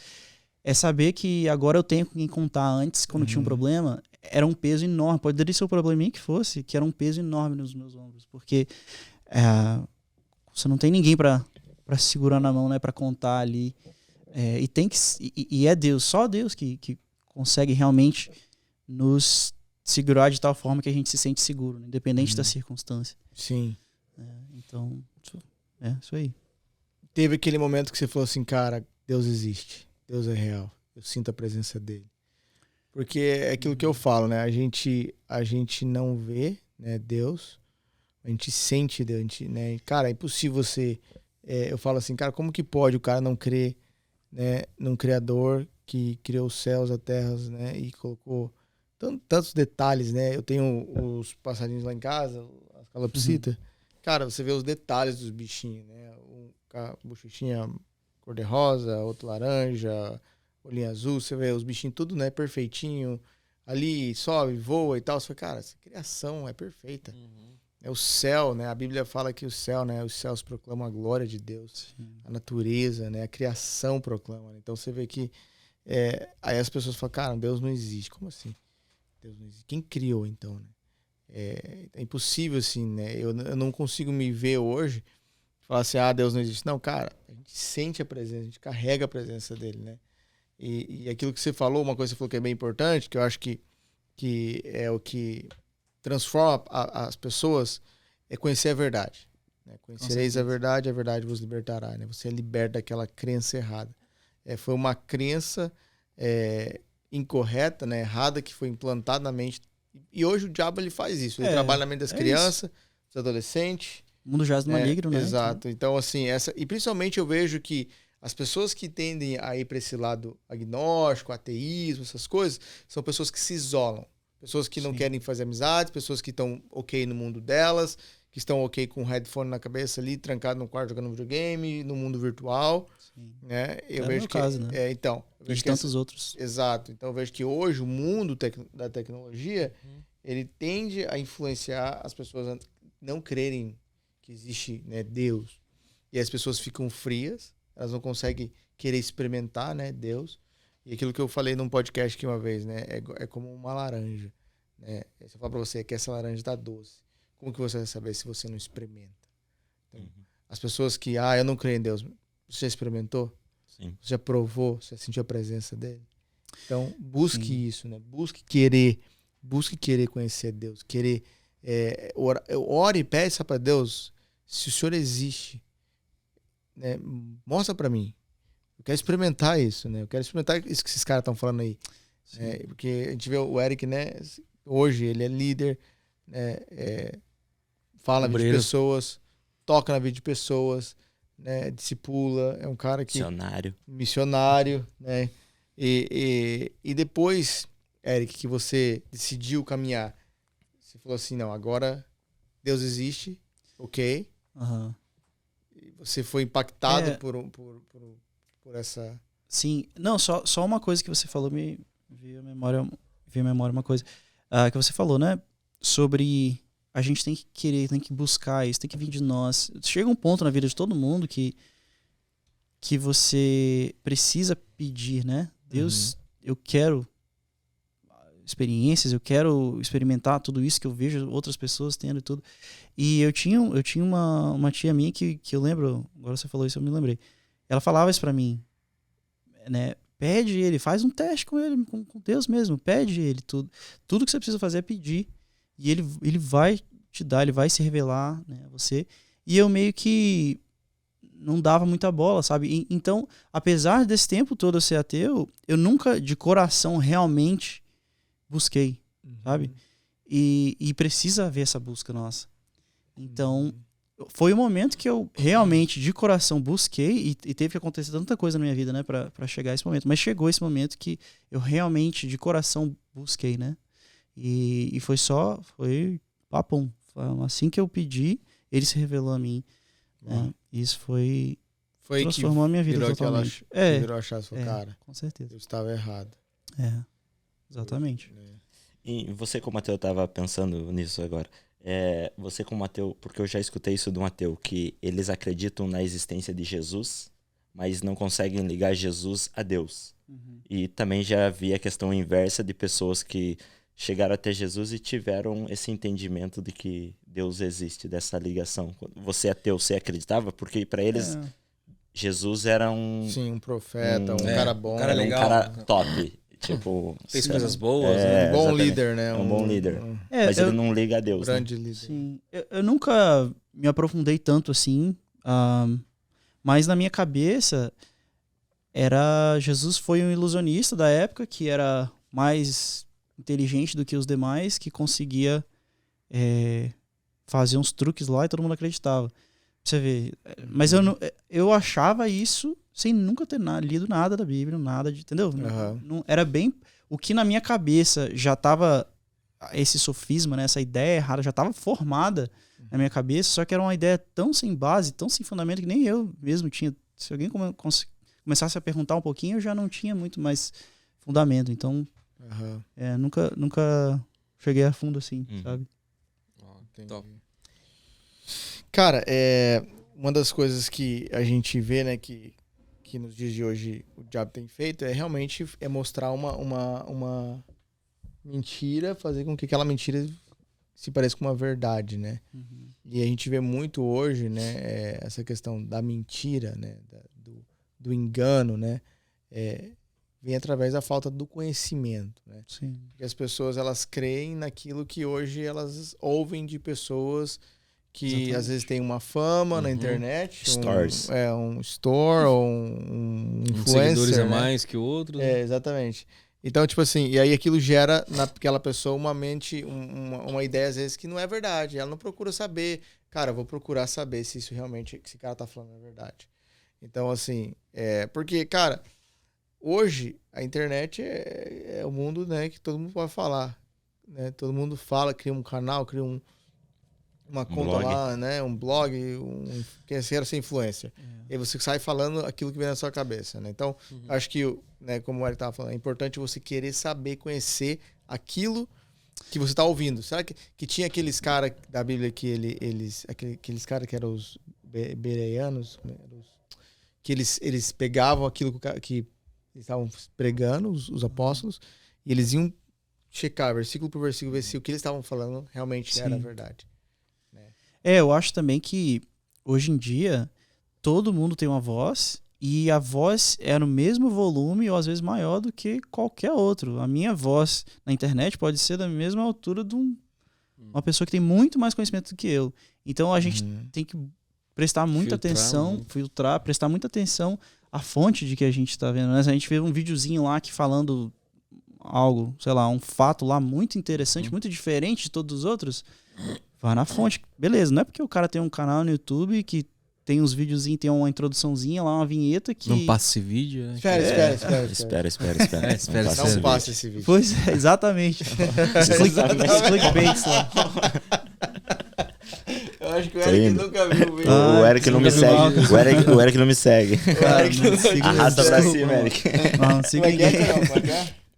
é saber que agora eu tenho com quem contar. Antes, quando tinha um problema, era um peso enorme, poderia ser o probleminha que fosse, que era um peso enorme nos meus ombros, porque você não tem ninguém para segurar na mão, né, para contar ali, e é Deus, só Deus que consegue realmente nos segurar de tal forma que a gente se sente seguro, né? Independente da circunstância. Sim. Então, isso aí. Teve aquele momento que você falou assim, cara, Deus existe, Deus é real, eu sinto a presença dele. Porque é aquilo que eu falo, né? A gente não vê, né, Deus, a gente sente Deus, né? Cara, é impossível você... eu falo assim, cara, como que pode o cara não crer, né, num Criador que criou os céus, a terra, né, e colocou tantos detalhes, né? Eu tenho os passarinhos lá em casa, as calopsitas. Cara, você vê os detalhes dos bichinhos, né? Bochechinha cor-de-rosa, outro laranja, olhinho azul, você vê os bichinhos tudo, né, perfeitinho. Ali sobe, voa e tal. Você fala, cara, essa criação é perfeita. É o céu, né? A Bíblia fala que o céu, né? Os céus proclamam a glória de Deus. Sim. A natureza, né? A criação proclama. Então você vê que aí as pessoas falam, cara, Deus não existe. Como assim? Deus não existe. Quem criou, então, né? É impossível, assim, né? Eu não consigo me ver hoje falar assim, Deus não existe. Não, cara, a gente sente a presença, a gente carrega a presença dele, né? E aquilo que você falou, uma coisa que você falou que é bem importante, que eu acho que é o que transforma as pessoas, é conhecer a verdade. Né? Conhecereis a verdade vos libertará. Né? Você é liberta daquela crença errada. Foi uma crença incorreta, né? Errada, que foi implantada na mente. E hoje o diabo ele faz isso. Ele trabalha na mente das crianças, dos adolescentes. O mundo jaz do maligno, né? Exato. Então, assim, e principalmente eu vejo que as pessoas que tendem a ir para esse lado agnóstico, ateísmo, essas coisas, são pessoas que se isolam. Pessoas que não querem fazer amizades, pessoas que estão ok no mundo delas, que estão ok com um headphone na cabeça ali, trancado no quarto jogando videogame, no mundo virtual. Sim. Né? Eu vejo que caso, né? Então, e de tantos outros. Exato. Então eu vejo que hoje o mundo da tecnologia, ele tende a influenciar as pessoas a não crerem que existe, né, Deus. E as pessoas ficam frias, elas não conseguem querer experimentar, né, Deus. E aquilo que eu falei num podcast aqui uma vez, né, é como uma laranja. Né? Se eu falar pra você que essa laranja tá doce, como que você vai saber se você não experimenta? Então, as pessoas que, eu não creio em Deus, você já experimentou? Sim. Você já provou? Você já sentiu a presença dele? Então, busque isso, né? Busque querer conhecer Deus, querer ore e peça para Deus, se o Senhor existe, né? Mostra para mim. Eu quero experimentar isso, né? Eu quero experimentar isso que esses caras estão falando aí. Porque a gente vê o Eric, né? Hoje ele é líder, né? Fala na vida de pessoas, toca na vida de pessoas, né? Discipula, é um cara que... Missionário, né? E depois, Eric, que você decidiu caminhar, você falou assim, não, agora Deus existe, ok? E você foi impactado por essa... Sim, não, só uma coisa que você falou me veio à memória uma coisa que você falou, né? Sobre a gente tem que querer, tem que buscar isso, tem que vir de nós. Chega um ponto na vida de todo mundo que você precisa pedir, né? Deus, eu quero experiências, eu quero experimentar tudo isso que eu vejo outras pessoas tendo e tudo. E eu tinha uma tia minha que eu lembro, agora você falou isso, eu me lembrei. Ela falava isso pra mim, né? Pede ele, faz um teste com ele, com Deus mesmo, pede ele tudo. Tudo que você precisa fazer é pedir. E ele vai te dar, ele vai se revelar, né, a você. E eu meio que não dava muita bola, sabe? Então, apesar desse tempo todo eu ser ateu, eu nunca de coração realmente busquei, sabe? E precisa haver essa busca nossa. Então, foi o momento que eu realmente de coração busquei e teve que acontecer tanta coisa na minha vida, né, pra chegar a esse momento. Mas chegou esse momento que eu realmente de coração busquei, né? E foi papum. Assim que eu pedi, ele se revelou a mim. Né? Isso transformou a minha vida totalmente. Virou a chave, cara. Com certeza. Eu estava errado. Exatamente. E você como ateu, estava pensando nisso agora. Você como ateu, porque eu já escutei isso de um ateu, que eles acreditam na existência de Jesus, mas não conseguem ligar Jesus a Deus. E também já vi a questão inversa de pessoas que chegaram até Jesus e tiveram esse entendimento de que Deus existe, dessa ligação. Você ateu, você acreditava? Porque para eles Jesus era um profeta, um cara bom, um cara top. Tipo, fez coisas boas, né? Um bom líder, né? Um bom líder. Mas ele não liga a Deus. Grande né? líder. Sim. Eu nunca me aprofundei tanto assim, mas na minha cabeça Jesus foi um ilusionista da época, que era mais inteligente do que os demais, que conseguia fazer uns truques lá e todo mundo acreditava. Pra você ver. Mas eu achava isso sem nunca ter lido nada da Bíblia, nada de... Entendeu? Não, era bem... O que na minha cabeça já tava... Esse sofisma, né, essa ideia errada já tava formada na minha cabeça, só que era uma ideia tão sem base, tão sem fundamento, que nem eu mesmo tinha. Se alguém começasse a perguntar um pouquinho, eu já não tinha muito mais fundamento. Então, nunca cheguei a fundo assim, sabe? Top. Cara, uma das coisas que a gente vê, né, que nos dias de hoje o diabo tem feito realmente mostrar uma mentira, fazer com que aquela mentira se pareça com uma verdade, né? E a gente vê muito hoje, né, essa questão da mentira, né, do engano, né, vem através da falta do conhecimento, né? Sim. Porque as pessoas, elas creem naquilo que hoje elas ouvem de pessoas que Exatamente. às vezes tem uma fama na internet, Stories. um store ou um Uns influencer, seguidores a né? mais que outros. né? Exatamente. Então, tipo assim, e aí aquilo gera naquela pessoa uma mente, uma ideia às vezes que não é verdade. Ela não procura saber, cara, eu vou procurar saber se isso realmente, que esse cara tá falando é verdade. Então, assim, porque, cara, hoje a internet é o mundo, né, que todo mundo pode falar, né? Todo mundo fala, cria um canal, cria uma conta blog. lá, né? Um blog, quer ser influencer. E aí você sai falando aquilo que vem na sua cabeça, né? Então, acho que, né, como o Eric estava falando, é importante você querer saber, conhecer aquilo que você está ouvindo. Será que tinha aqueles caras da Bíblia que aqueles caras que eram os bereanos, que eles pegavam aquilo que eles estavam pregando, os apóstolos, e eles iam checar versículo por versículo, ver se o que eles estavam falando realmente era verdade. Eu acho também que hoje em dia todo mundo tem uma voz e a voz é no mesmo volume ou às vezes maior do que qualquer outro. A minha voz na internet pode ser da mesma altura de uma pessoa que tem muito mais conhecimento do que eu. Então a gente tem que prestar muita atenção, prestar muita atenção à fonte de que a gente está vendo. Né? Se a gente vê um videozinho lá que falando algo, sei lá, um fato lá muito interessante, muito diferente de todos os outros, vai na fonte. Beleza, não é porque o cara tem um canal no YouTube que tem uns videozinhos, tem uma introdução,zinha lá, uma vinheta que... Não passa esse vídeo, né? Espera. Não passa esse vídeo. Pois é, exatamente. Clickbaits lá. Eu acho que o Eric nunca viu o vídeo. O Eric não me segue. O Eric não me segue. Arrasta pra cima, Eric. Não siga ninguém.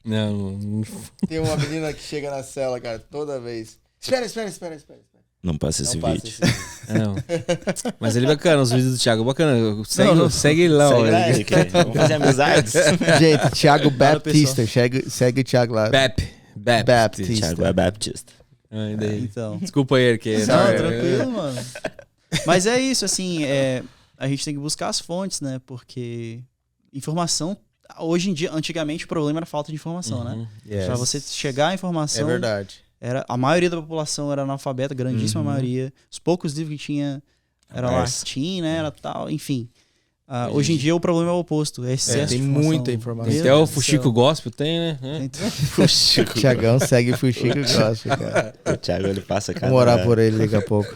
Não. Tem uma menina que chega na cela, cara, toda vez. Espera. Não passa esse vídeo. Não. Mas ele é bacana, os vídeos do Thiago, bacana. Segue ele lá, Segue ó. lá, Eric. Vamos fazer amizades. Gente, Thiago Baptista, segue o Thiago lá. Baptista. Thiago é Baptista. E daí? Então. Desculpa aí, Eric. Não, tranquilo, mano. Mas é isso, assim, a gente tem que buscar as fontes, né? Porque informação, hoje em dia, antigamente o problema era a falta de informação, né? Pra você chegar à informação... É verdade. A maioria da população era analfabeta, grandíssima maioria. Os poucos livros que tinha era latim, né? Era tal, enfim. Hoje em dia o problema é o oposto, é excesso tem de informação. muita informação. Até o Fuxico Gospel tem, né? Fuxico. Thiagão segue o Fuxico Gospel, cara. O Thiago, ele passa cada... Vamos orar por ele daqui a pouco.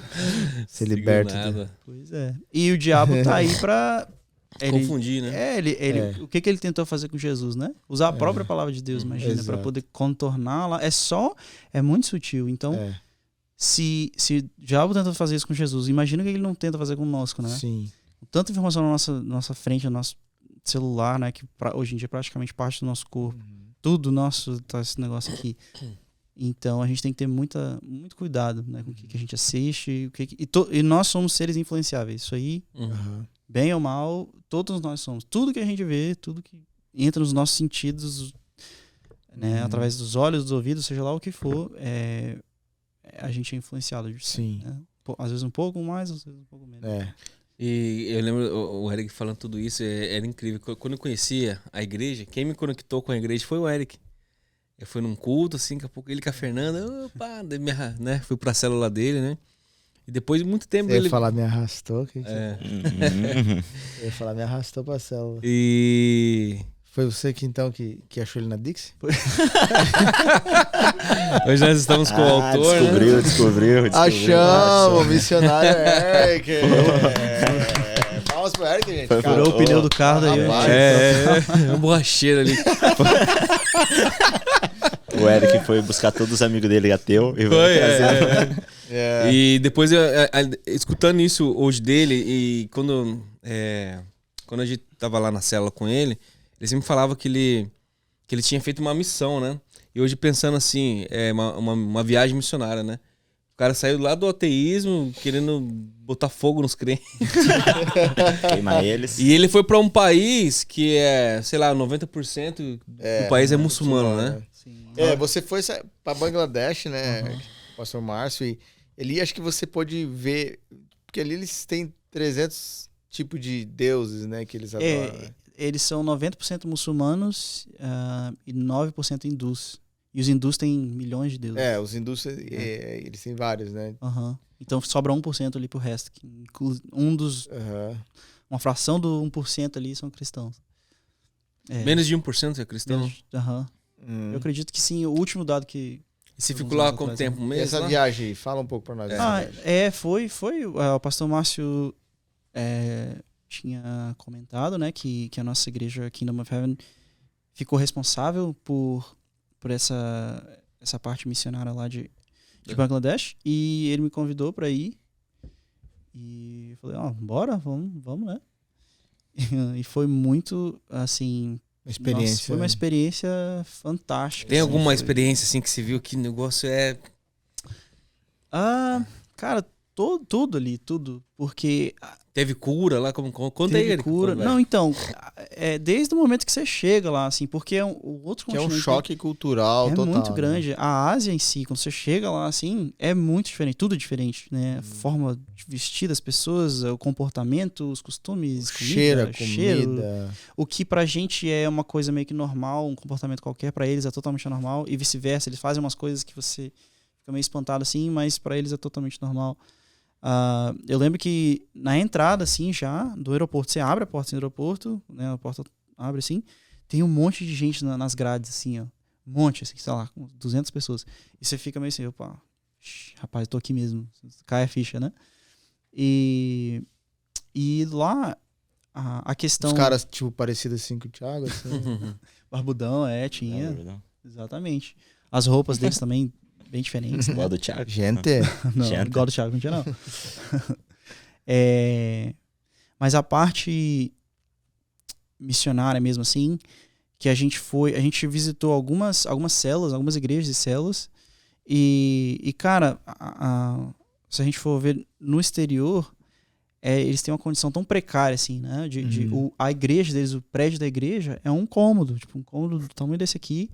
Se liberta. Nada. Pois é. E o diabo tá aí pra... Confundir, né? O que ele tentou fazer com Jesus, né? Usar a própria palavra de Deus, imagina, para poder contorná-la. É muito sutil. Então, se o diabo tenta fazer isso com Jesus, imagina o que ele não tenta fazer conosco, né? Sim. Tanta informação na nossa frente, no nosso celular, né? Que hoje em dia é praticamente parte do nosso corpo. Tudo nosso, tá esse negócio aqui. Então, a gente tem que ter muito cuidado, né? Com o que a gente assiste. E nós somos seres influenciáveis. Isso aí... Bem ou mal, todos nós somos. Tudo que a gente vê, tudo que entra nos nossos sentidos, né, através dos olhos, dos ouvidos, seja lá o que for, a gente é influenciado. Sim. Né? Às vezes um pouco mais, às vezes um pouco menos. E eu lembro o Eric falando tudo isso, era incrível. Quando eu conhecia a igreja, quem me conectou com a igreja foi o Eric. Eu fui num culto, assim, daqui a pouco ele com a Fernanda, né, fui pra célula dele, né? E depois de muito tempo Você ia falar me arrastou? Eu ia falar me arrastou pra célula. E... Foi você que então que achou ele na Dixie? Hoje nós estamos com o autor, Descobriu. Achamos, o missionário Eric. Palmas pro Eric, gente. Furou o pneu do carro daí. Um borracheiro ali. O Eric foi buscar todos os amigos dele ateu e foi trazer. E depois, escutando isso hoje dele, e quando a gente tava lá na célula com ele, ele sempre falava que ele tinha feito uma missão, né? E hoje pensando assim, uma viagem missionária, né? O cara saiu lá do ateísmo, querendo botar fogo nos crentes. Queimar eles. E ele foi pra um país que sei lá, 90% do país é muçulmano, né? Sim. Você foi pra Bangladesh, né? pastor Márcio, e ali acho que você pode ver, porque ali eles têm 300 tipos de deuses, né, que eles adoram. Né? Eles são 90% muçulmanos e 9% hindus. E os hindus têm milhões de deuses. Os hindus, eles têm vários, né? Então sobra 1% ali pro resto. Que uma fração do 1% ali são cristãos. Menos de 1% é cristão? Eu acredito que sim. O último dado que... E você ficou lá há quanto tempo? Um mês? Essa lá? viagem aí, fala um pouco pra nós. Foi. O pastor Márcio tinha comentado, né, que a nossa igreja Kingdom of Heaven ficou responsável por essa parte missionária lá de Bangladesh. E ele me convidou para ir. E eu falei, bora, vamos, né? E foi muito, assim... foi uma experiência fantástica. Tem alguma experiência, assim, que você viu que o negócio é... Cara, tudo ali, tudo. Porque... Teve cura lá? Conta aí. Teve cura. Não, então, desde o momento que você chega lá, assim, porque o outro continente... Que é um choque cultural total. É muito grande. Né? A Ásia em si, quando você chega lá, assim, é muito diferente. Tudo diferente, né? A forma de vestir das pessoas, o comportamento, os costumes, cheiro. O que pra gente é uma coisa meio que normal, um comportamento qualquer, pra eles é totalmente anormal. E vice-versa, eles fazem umas coisas que você fica meio espantado, assim, mas pra eles é totalmente normal. Eu lembro que na entrada, assim, já do aeroporto, você abre a porta do aeroporto, né? A porta abre assim, tem um monte de gente nas grades, assim, ó. Um monte, assim, sei lá, 200 pessoas. E você fica meio assim, opa, rapaz, eu tô aqui mesmo. Cai a ficha, né? E lá, a questão... Os caras, tipo, parecidos assim com o Thiago, assim. Barbudão, tinha. Exatamente. As roupas deles também... bem diferentes. Igual do Thiago. Gente. Não, igual do Thiago não tinha, não. Mas a parte missionária mesmo assim, que a gente visitou algumas células, algumas igrejas e células, e cara, se a gente for ver no exterior, eles têm uma condição tão precária assim, né? A igreja deles, o prédio da igreja é um cômodo, tipo um cômodo do tamanho desse aqui,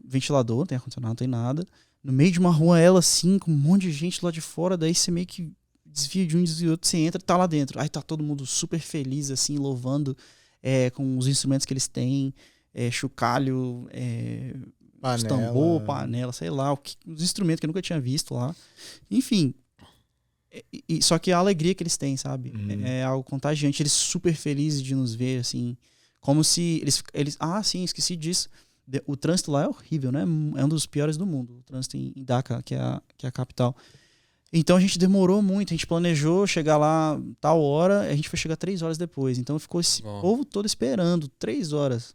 ventilador, não tem ar-condicionado, não tem nada. No meio de uma rua, assim, com um monte de gente lá de fora, daí você meio que desvia de um, desvia do outro, você entra e tá lá dentro. Aí tá todo mundo super feliz, assim, louvando com os instrumentos que eles têm, chocalho, tambor, panela, sei lá, os instrumentos que eu nunca tinha visto lá. Enfim, só que a alegria que eles têm, sabe? É algo contagiante. Eles super felizes de nos ver, assim, como se eles sim, esqueci disso. O trânsito lá é horrível, né? É um dos piores do mundo. O trânsito em Dhaka, que é a capital. Então a gente demorou muito. A gente planejou chegar lá tal hora. A gente foi chegar 3 horas depois. Então ficou esse povo todo esperando 3 horas.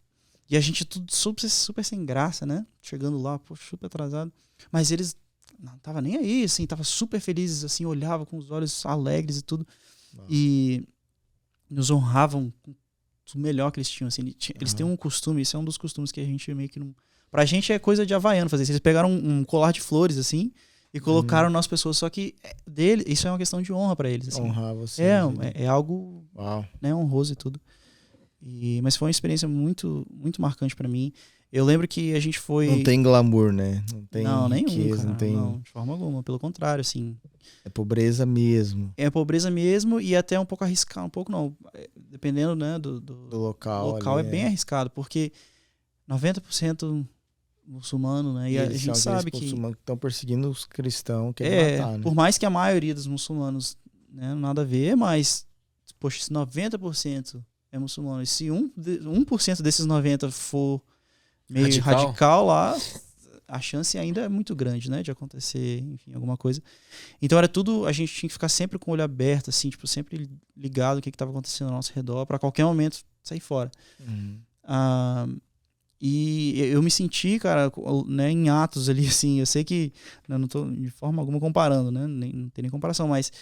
E a gente tudo super, super sem graça, né? Chegando lá, poxa, super atrasado. Mas eles não tava nem aí, assim. Tava super felizes, assim. Olhavam com os olhos alegres e tudo. E nos honravam com o melhor que eles tinham, assim, eles têm um costume, isso é um dos costumes que a gente meio que não... Pra gente é coisa de havaiano fazer isso. Eles pegaram um colar de flores, assim, e colocaram nas pessoas, só que isso é uma questão de honra pra eles, assim. Honrar você. É algo, né, honroso e tudo. Mas foi uma experiência muito, muito marcante pra mim. Eu lembro que a gente foi... Não tem glamour, né? Não tem riqueza, não tem... Não, de forma alguma, pelo contrário, assim. É pobreza mesmo. É pobreza mesmo e até um pouco arriscado, um pouco não, dependendo, né, do local. Local é bem arriscado, porque 90% muçulmano, né, e a gente sabe que estão perseguindo os cristãos, querem matar, né? Por mais que a maioria dos muçulmanos, né, nada a ver, mas, poxa, se 90% é muçulmano, e se 1% desses 90% for meio radical lá, a chance ainda é muito grande, né, de acontecer, enfim, alguma coisa. Então era tudo, a gente tinha que ficar sempre com o olho aberto, assim, tipo, sempre ligado o que estava acontecendo ao nosso redor, para qualquer momento sair fora. E eu me senti, cara, né, em Atos ali, assim, eu sei que eu não tô de forma alguma comparando, né, não tem nem comparação, mas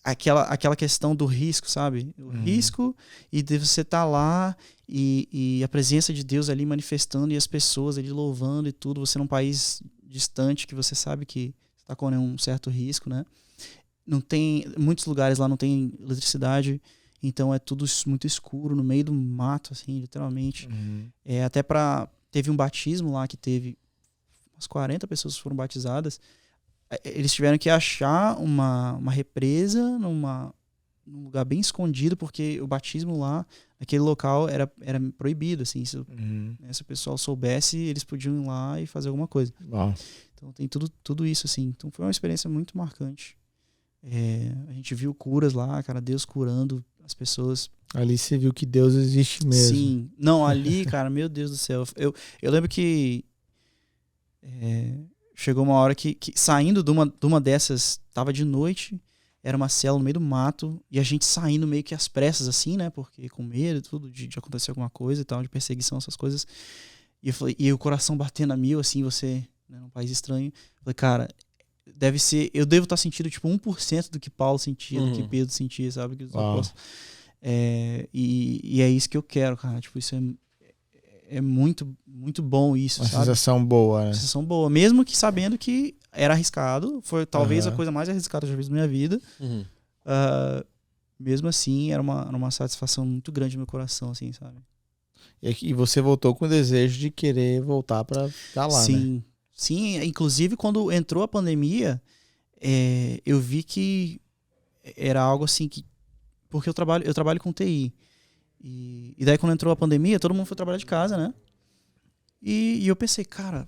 aquela questão do risco, sabe? O risco e de você estar lá e a presença de Deus ali manifestando e as pessoas ali louvando e tudo, você num país distante que você sabe que está com um certo risco, né? Não tem, muitos lugares lá não tem eletricidade, então é tudo muito escuro, no meio do mato, assim, literalmente. Teve um batismo lá que teve umas 40 pessoas foram batizadas. eles tiveram que achar uma represa num lugar bem escondido, porque o batismo lá, naquele local, era proibido, assim. Se o pessoal soubesse, eles podiam ir lá e fazer alguma coisa. Uau. Então tem tudo isso, assim. Então foi uma experiência muito marcante. A gente viu curas lá, cara, Deus curando as pessoas. Ali você viu que Deus existe mesmo. Sim. Não, ali, cara, meu Deus do céu. Eu lembro que chegou uma hora que saindo de uma dessas, tava de noite, era uma cela no meio do mato, e a gente saindo meio que às pressas, assim, né? Porque com medo e tudo, de acontecer alguma coisa e tal, de perseguição, essas coisas. E eu falei, e o coração batendo a mil, assim, você, né, num país estranho. Eu falei, cara, eu devo estar sentindo tipo 1% do que Paulo sentia, do que Pedro sentia, sabe? Que os apóstolos. E é isso que eu quero, cara. Tipo, isso é muito, muito bom isso, uma sabe? sensação boa, né? Uma sensação boa. Mesmo que sabendo que era arriscado. Foi talvez a coisa mais arriscada que eu já fiz na minha vida. Mesmo assim, era uma satisfação muito grande no meu coração, assim, sabe? E você voltou com o desejo de querer voltar pra ficar lá, Sim. né? Sim, inclusive quando entrou a pandemia, eu vi que era algo assim que... Porque eu trabalho com TI. E daí quando entrou a pandemia, todo mundo foi trabalhar de casa, né? E eu pensei, cara,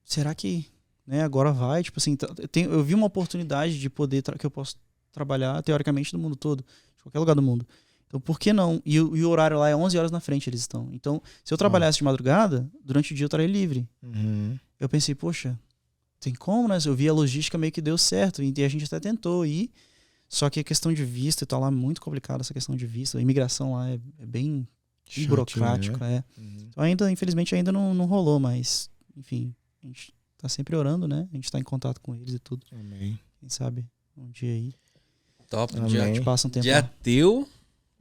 será que, né, agora vai? Tipo assim, eu vi uma oportunidade de poder que eu posso trabalhar teoricamente no mundo todo, de qualquer lugar do mundo. Então por que não? E o horário lá é 11 horas na frente eles estão. Então se eu trabalhasse de madrugada, durante o dia eu estaria livre. Eu pensei, poxa, tem como, né? Eu vi a logística meio que deu certo. E a gente até tentou ir. Só que a questão de visto e tal lá é muito complicada, essa questão de visto. A imigração lá é bem burocrático, né? Então ainda, infelizmente, ainda não rolou, mas, enfim, a gente tá sempre orando, né? A gente tá em contato com eles e tudo. Amém. Quem sabe um dia aí. Top. Amém. A gente passa um tempo De lá. ateu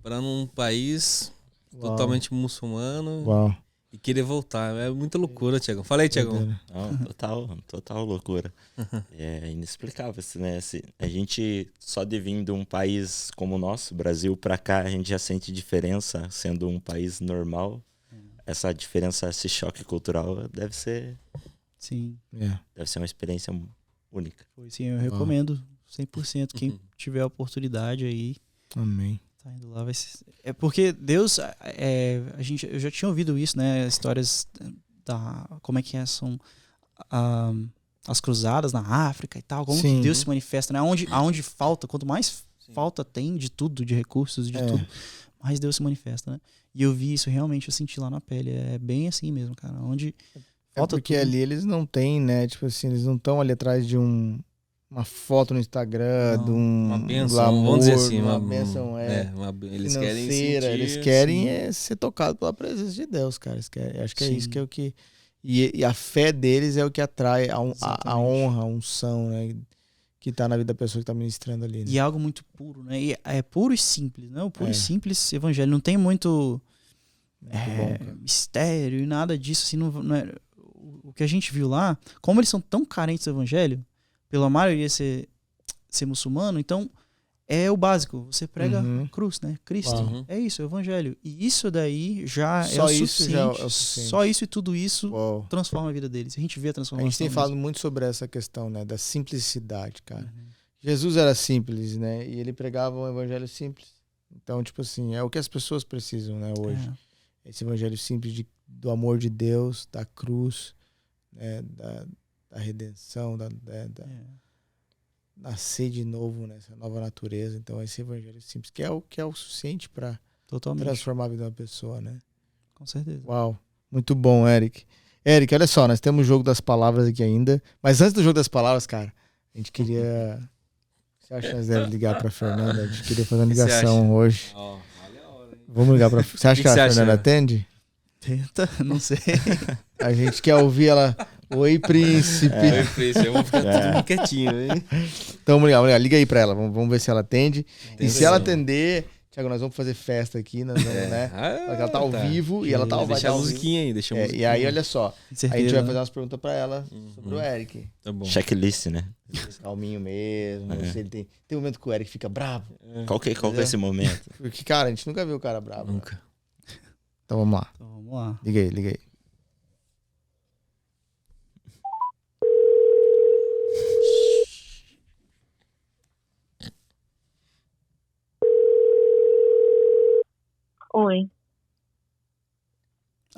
para num país totalmente muçulmano. Uau. E querer voltar. É muita loucura, Tiagão. Fala aí, Tiagão. Não, total loucura. É inexplicável, né? A gente, só de vir de um país como o nosso, Brasil, pra cá, a gente já sente diferença, sendo um país normal. Essa diferença, esse choque cultural, deve ser uma experiência única. Sim, eu recomendo 100%. Quem tiver a oportunidade aí, Amém. tá indo lá, vai ser... É porque Deus, eu já tinha ouvido isso, né? Histórias como é que são as cruzadas na África e tal, como que Deus se manifesta, né? Aonde falta, quanto mais falta tem de tudo, de recursos, de tudo, mais Deus se manifesta, né? E eu vi isso realmente, eu senti lá na pele. É bem assim mesmo, cara. Onde falta porque tudo. ali eles não têm, né? Tipo assim, eles não estão ali atrás de uma foto no Instagram, de uma bênção, glamour, vamos dizer assim, uma bênção eles querem financeira. sentir, Eles querem ser tocados pela presença de Deus, cara. Acho que é isso que é o que... E a fé deles é o que atrai a honra, a unção, né? Que tá na vida da pessoa que tá ministrando ali. Né? E é algo muito puro, né? E é puro e simples, né? O puro e simples evangelho. Não tem muito mistério e nada disso. Assim, não é, o que a gente viu lá, como eles são tão carentes do evangelho, pela maioria ser muçulmano, então é o básico. Você prega a cruz, né? Cristo. É isso, é o evangelho. E isso daí já é o suficiente. Só isso e tudo isso transforma a vida deles. A gente vê a transformação. A gente tem falado muito sobre essa questão, né? Da simplicidade, cara. Jesus era simples, né? E ele pregava um evangelho simples. Então, tipo assim, é o que as pessoas precisam, né? Hoje. Esse evangelho simples do amor de Deus, da cruz, né? Da redenção, nascer de novo nessa nova natureza. Então esse evangelho simples, que é o suficiente para transformar a vida de uma pessoa, né? Com certeza. Uau, muito bom, Eric. Eric, olha só, nós temos o jogo das palavras aqui ainda, mas antes do jogo das palavras, cara, a gente queria... Você acha que nós devemos ligar pra Fernanda? A gente queria fazer uma ligação hoje. Olha a hora, hein? Vamos ligar pra... Você acha que a Fernanda atende? Tenta, não sei. A gente quer ouvir ela... Oi, príncipe. Oi, príncipe. Eu vou ficar tudo quietinho, hein? Então, vamos ligar. Liga aí pra ela. Vamos ver se ela atende. E se ela atender, Thiago, nós vamos fazer festa aqui. Nós vamos, né? Ela tá ao vivo e ela tá ao vivo. Deixa a musiquinha aí, deixa a musiquinha. E aí, olha só. Certeza, a gente vai fazer umas perguntas pra ela sobre o Eric. Tá bom. Checklist, né? Calminho mesmo. Se ele tem um momento que o Eric fica bravo. Qual que é esse momento? Porque, cara, a gente nunca viu o cara bravo. Nunca. Né? Então vamos lá. Então, vamos lá. Liga aí.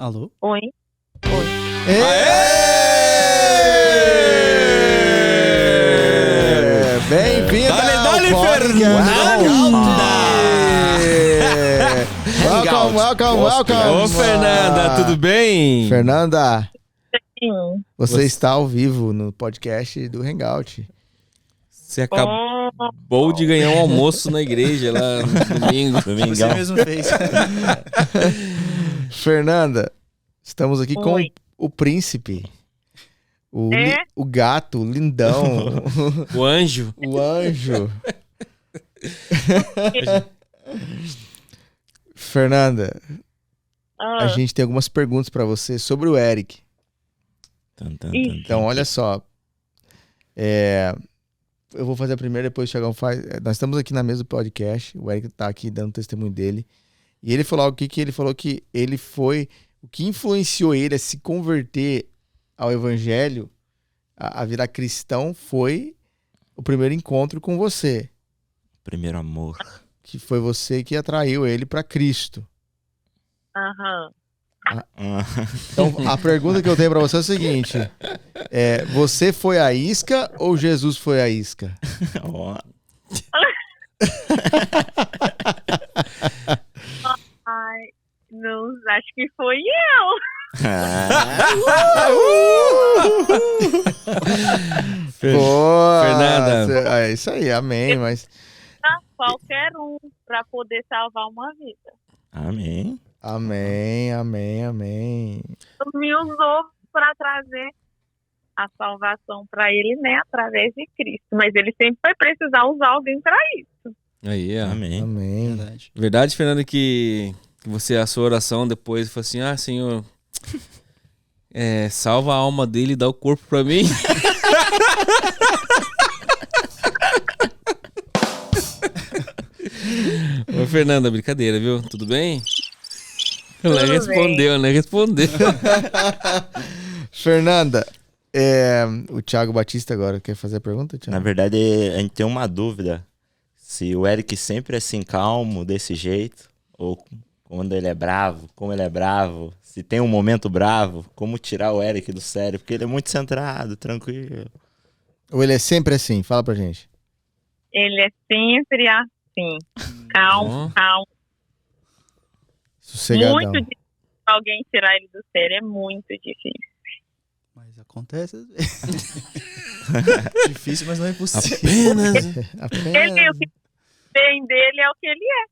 Alô? Oi. Bem-vinda Dale, ao podcast. Welcome. Ô, Fernanda, tudo bem? Fernanda, Sim. você está ao vivo no podcast do Hangout. Você acabou de ganhar um almoço na igreja lá no domingo. Você Domingão. mesmo fez. Fernanda, estamos aqui com Oi. o príncipe, É? o gato, o lindão, O anjo. o anjo. Fernanda, a Ah, gente tem algumas perguntas para você sobre o Eric. Então, olha só. Eu vou fazer a primeira, depois o Thiagão faz. Nós estamos aqui na mesa do podcast. O Eric tá aqui dando testemunho dele. E ele falou ele falou que ele foi. O que influenciou ele a se converter ao evangelho, a virar cristão, foi o primeiro encontro com você. Primeiro amor. Que foi você que atraiu ele para Cristo. aham. Então, a pergunta que eu tenho para você é o seguinte: você foi a isca ou Jesus foi a isca? Ó, Ai, não, acho que foi eu. Pô, Fernanda. É isso aí, amém. Mas Qualquer um para poder salvar uma vida. Amém. amém. Deus me usou para trazer a salvação para ele, né, através de Cristo. Mas ele sempre vai precisar usar alguém para isso. Aí, ó. Amém. Amém. Verdade. Verdade, Fernanda, que você, a sua oração depois foi assim: Senhor, salva a alma dele e dá o corpo pra mim. Ô, Fernanda, brincadeira, viu? Tudo bem? Ela Tudo respondeu, né? Respondeu. Fernanda, o Thiago Batista agora quer fazer a pergunta, Thiago? Na verdade, a gente tem uma dúvida. Se o Eric sempre é assim calmo, desse jeito, ou quando ele é bravo, como ele é bravo, se tem um momento bravo, como tirar o Eric do sério, porque ele é muito centrado, tranquilo. Ou ele é sempre assim? Fala pra gente. Ele é sempre assim. Calmo, calmo. Sossegadão. Muito difícil alguém tirar ele do sério. É muito difícil. Mas acontece às vezes. Difícil, mas não é impossível. Apenas. Ele, o que tem dele é o que ele é.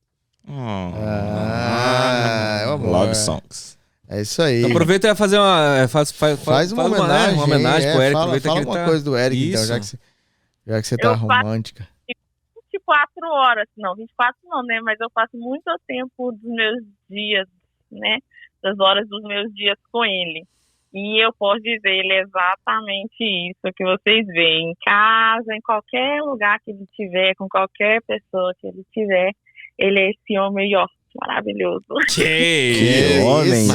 É o amor. Love songs. É isso aí. Então, aproveita e vai fazer uma. Faz uma homenagem. uma homenagem pro Eric. Fala Aproveita fala que ele uma tá... coisa do Eric, então, Isso. já que você tá Eu faço- romântica. 24 horas, não, 24 não, né? Mas eu passo muito tempo dos meus dias, né? Das horas dos meus dias com ele. E eu posso dizer, ele é exatamente isso que vocês veem. Em casa, em qualquer lugar que ele tiver, com qualquer pessoa que ele tiver, ele é esse homem, ó, maravilhoso. Que homem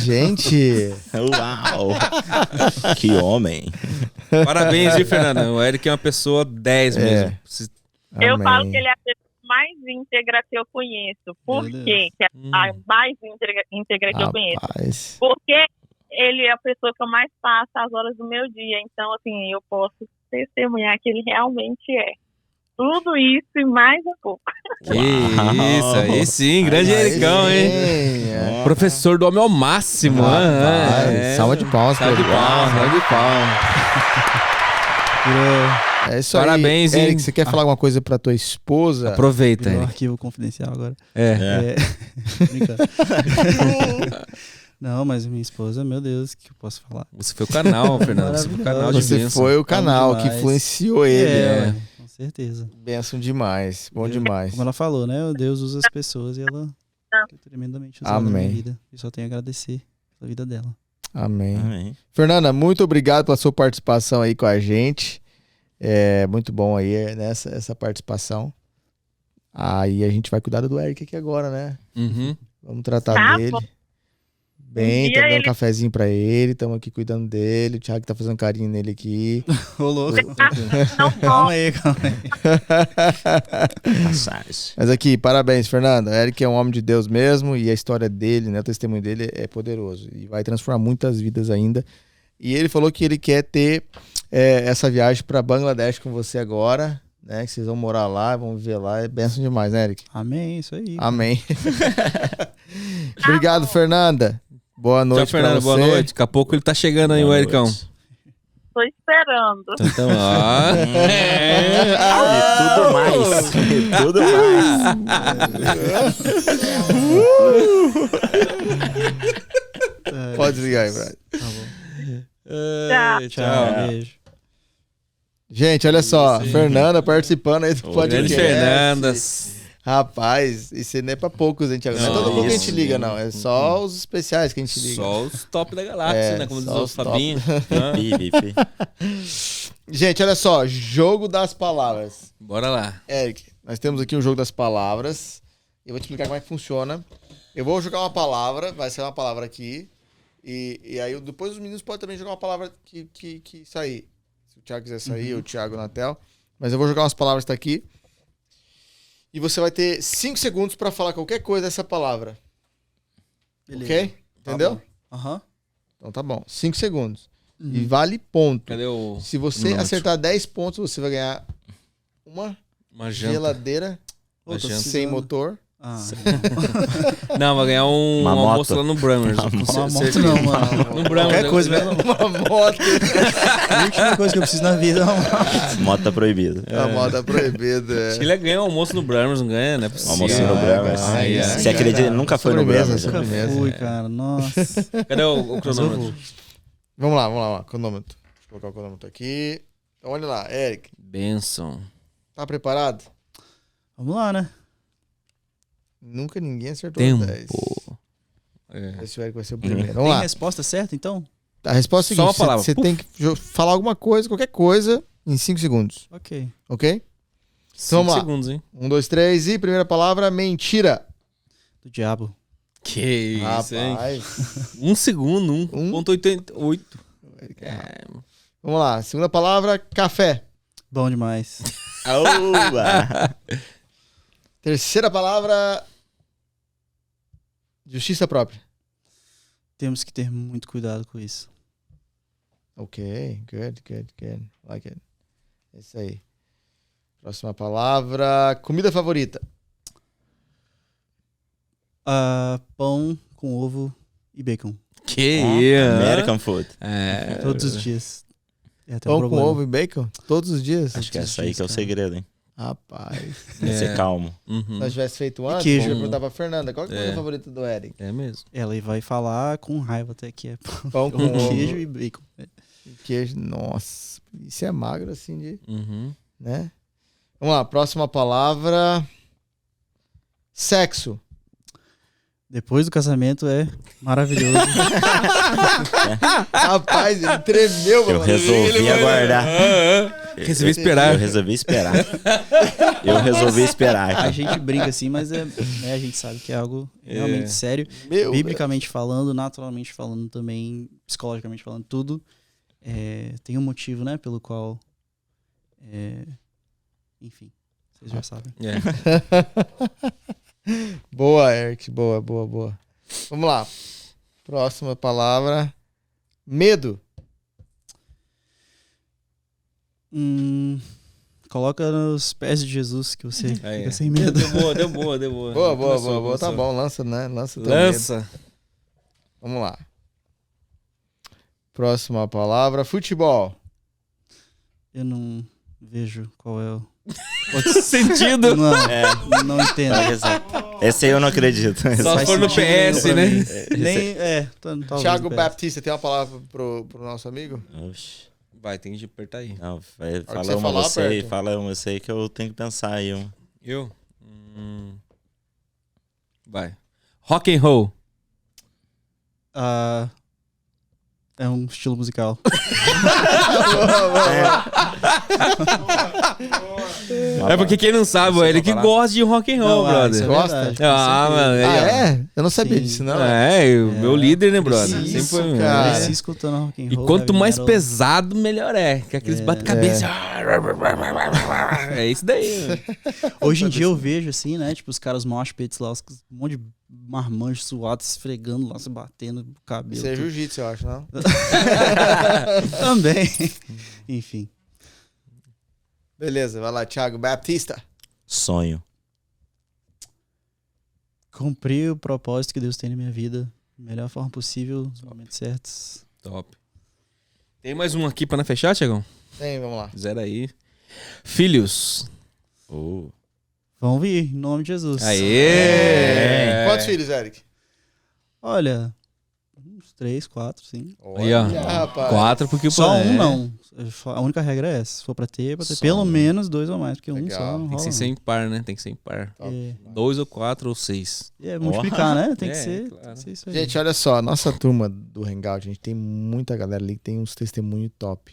Gente, Uau! Que homem. Parabéns, viu, Fernanda? O Eric é uma pessoa 10 mesmo. Eu amém. falo que ele é a pessoa mais íntegra que eu conheço. Por Meu quê? Que é a mais íntegra que eu conheço. Rapaz. Porque ele é a pessoa que eu mais passo as horas do meu dia. Então, assim, eu posso testemunhar que ele realmente é. Tudo isso e mais um pouco. Que isso, aí sim, grande Ericão, hein? hein? Professor do homem ao máximo. Salva de palmas. Salva de pra ele. palmas, salva de palmas. É isso Parabéns, aí. hein? Eric, você quer falar alguma coisa pra tua esposa? Aproveita, Virou um Eric. arquivo confidencial agora. É. Brincando. Não, mas minha esposa, meu Deus, o que eu posso falar? Você foi o canal, Fernando. Você foi o canal de Você bênção. foi o canal que demais. influenciou ele. Com certeza. Bênção demais. Bom demais. Como ela falou, né? Deus usa as pessoas e ela é tremendamente usada na minha Amém. vida. Eu só tenho a agradecer pela vida dela. Amém. Amém. Fernanda, muito obrigado pela sua participação aí com a gente. É muito bom aí essa participação. Aí a gente vai cuidar do Eric aqui agora, né? Uhum. Vamos tratar Tá dele. bom. Bem, Um tá dia dando ele- cafezinho pra ele, estamos aqui cuidando dele. O Thiago tá fazendo carinho nele aqui. Ô, louco. Não Calma pode. aí, calma aí. Passagem. Mas aqui, parabéns, Fernando. Eric é um homem de Deus mesmo e a história dele, né, o testemunho dele é poderoso e vai transformar muitas vidas ainda. E ele falou que ele quer ter essa viagem para Bangladesh com você agora, né? Que vocês vão morar lá, vão viver lá. É bênção demais, né, Eric? Amém, isso aí. Amém. Obrigado, Fernanda. Boa noite Tchau, Fernando. pra você. Boa noite. Daqui a pouco ele tá chegando aí, o Boa Ericão. noite. Tô esperando. Então, ó. E tudo mais. E tudo mais. Pode desligar aí, Brian. Ai, Tchau, beijo. Gente, olha só. Fernanda participando aí do Grande Grande podcast. Fernanda. Rapaz, isso não é pra poucos, hein, Thiago? Não é Não, todo mundo que a gente isso, liga, né? não. É só os especiais que a gente liga. Só os top da galáxia, É, né? Como diz só o os top. Fabinho. Hã? Pipi. Gente, olha só. Jogo das palavras. Bora lá. Eric, nós temos aqui o jogo das palavras. Eu vou te explicar como é que funciona. Eu vou jogar uma palavra, vai ser uma palavra aqui. E aí depois os meninos podem também jogar uma palavra que sair. Se o Thiago quiser sair, o Thiago na tela. Mas eu vou jogar umas palavras que tá aqui. E você vai ter 5 segundos pra falar qualquer coisa dessa palavra. Beleza. Ok? Entendeu? Aham. Então tá bom. 5 segundos. E vale ponto. Cadê o. Se você cronômetro? acertar 10 pontos, você vai ganhar uma Uma janta. geladeira Ô, tô Sem sem precisando. motor. Ah, Não, vai ganhar um Uma almoço moto. lá no Brummers. uma moto não, mano. No Brummers. Qualquer coisa, velho. Uma moto. A última coisa que eu preciso na vida é uma... Moto tá proibida. A moto é proibida. Acho que ele ganha um almoço no Brummers, não ganha, né? Almoço no Brummers. Você acredita? Ele nunca foi no Sobremesa, Brummers. sobremesa. Nunca fui, cara. Nossa. Cadê o Mas eu cronômetro? vou. Vamos lá. Cronômetro. Deixa eu colocar o cronômetro aqui. Então, olha lá. Eric, Benção. tá preparado? Vamos lá, né? Nunca ninguém acertou Tempo. 10. É. Esse Eric vai ser o primeiro. Vamos Tem lá. resposta certa, então? A resposta é Só a uma seguinte. palavra. Você tem que falar alguma coisa, qualquer coisa, em 5 segundos. Ok. Ok? 5 vamos lá. segundos, hein? 1, 2, 3 e primeira palavra, mentira. Do diabo. Que isso, hein? Rapaz. 1 segundo, 1. 1,88. Vamos lá. Segunda palavra, café. Bom demais. Oba! Terceira palavra, justiça própria. Temos que ter muito cuidado com isso. Ok, good. Like it. É isso aí. Próxima palavra, comida favorita. Pão com ovo e bacon. Que isso? American Food. É. Todos os dias. É até um Pão com problema. ovo e bacon? Todos os dias? Acho que essa aí que é o segredo, hein? Rapaz. Tem que ser calmo. Uhum. Se nós tivesse feito antes, queijo. eu ia perguntar pra Fernanda, qual que é a comida favorita do Eric? É mesmo. Ela vai falar com raiva até que é Pão com com ovo queijo e bacon. e queijo. Nossa, isso é magro assim de... Uhum. né? Vamos lá, próxima palavra. Sexo. Depois do casamento é maravilhoso. Rapaz, ele tremeu, Eu mano. resolvi aguardar. Resolvi esperar. Eu resolvi esperar. Eu resolvi esperar. A gente brinca assim, mas né, a gente sabe que é algo realmente sério. Meu, Biblicamente falando, naturalmente falando também, psicologicamente falando, tudo. Tem um motivo, né, pelo qual... enfim, vocês já sabem. É. Boa, Eric. Boa. Vamos lá. Próxima palavra. Medo. Coloca nos pés de Jesus que você Aí, fica é. sem medo. Deu boa. Boa. Começou. Tá bom, lança, né? Lança o teu medo. Lança. Vamos lá. Próxima palavra. Futebol. Eu não vejo qual é o... Sentido. Não, É. não entendo. Esse aí eu não acredito. Só se for no sentido PS, nenhum pra né? mim. Nem, talvez Thiago no PS. Baptista, tem uma palavra pro nosso amigo? Oxi. Vai, tem que apertar aí. Não, que fala você uma falar, você aí, aperta. fala uma você aí que eu tenho que pensar aí. Eu? Vai. Rock and roll. É um estilo musical. É porque quem não sabe, o Eric gosta de rock and roll, Não, brother. isso é Gosta? verdade, com Ah, certeza. mano. Aí, Ah, ó. é? Eu não sabia Sim. disso, não. O meu líder, né, brother? Isso, Sempre foi cara. Cresci escutando rock and E roll, quanto heavy mais metal. pesado, melhor é. Que aqueles bate-cabeça. É isso daí. Mano. Hoje em dia eu vejo assim, né? Tipo, os caras mosh pits lá, um monte de marmanjos suados esfregando lá, se batendo no cabelo. Isso é tudo. jiu-jitsu, eu acho, não? Também. Enfim. Beleza, vai lá, Thiago Baptista. Sonho. Cumprir o propósito que Deus tem na minha vida da melhor forma possível, nos momentos certos. Top. Tem mais um aqui pra não fechar, Thiagão? Tem, vamos lá. Zero aí. Filhos. Vão vir, em nome de Jesus. Aê! Quantos filhos, Eric? Olha, uns 3, 4, sim. Aí, ó. rapaz. 4 porque o Só pai- um não. A única regra é essa. Se for pra ter Só pelo um. menos 2 ou mais, porque um Legal. só não Tem que rola. ser impar, né? Tem que ser impar. É, 2 ou 4 ou 6. multiplicar, né? Tem que É, ser. claro. Tem que ser isso aí. Gente, olha só, a nossa turma do Hangout, a gente tem muita galera ali que tem uns testemunhos top.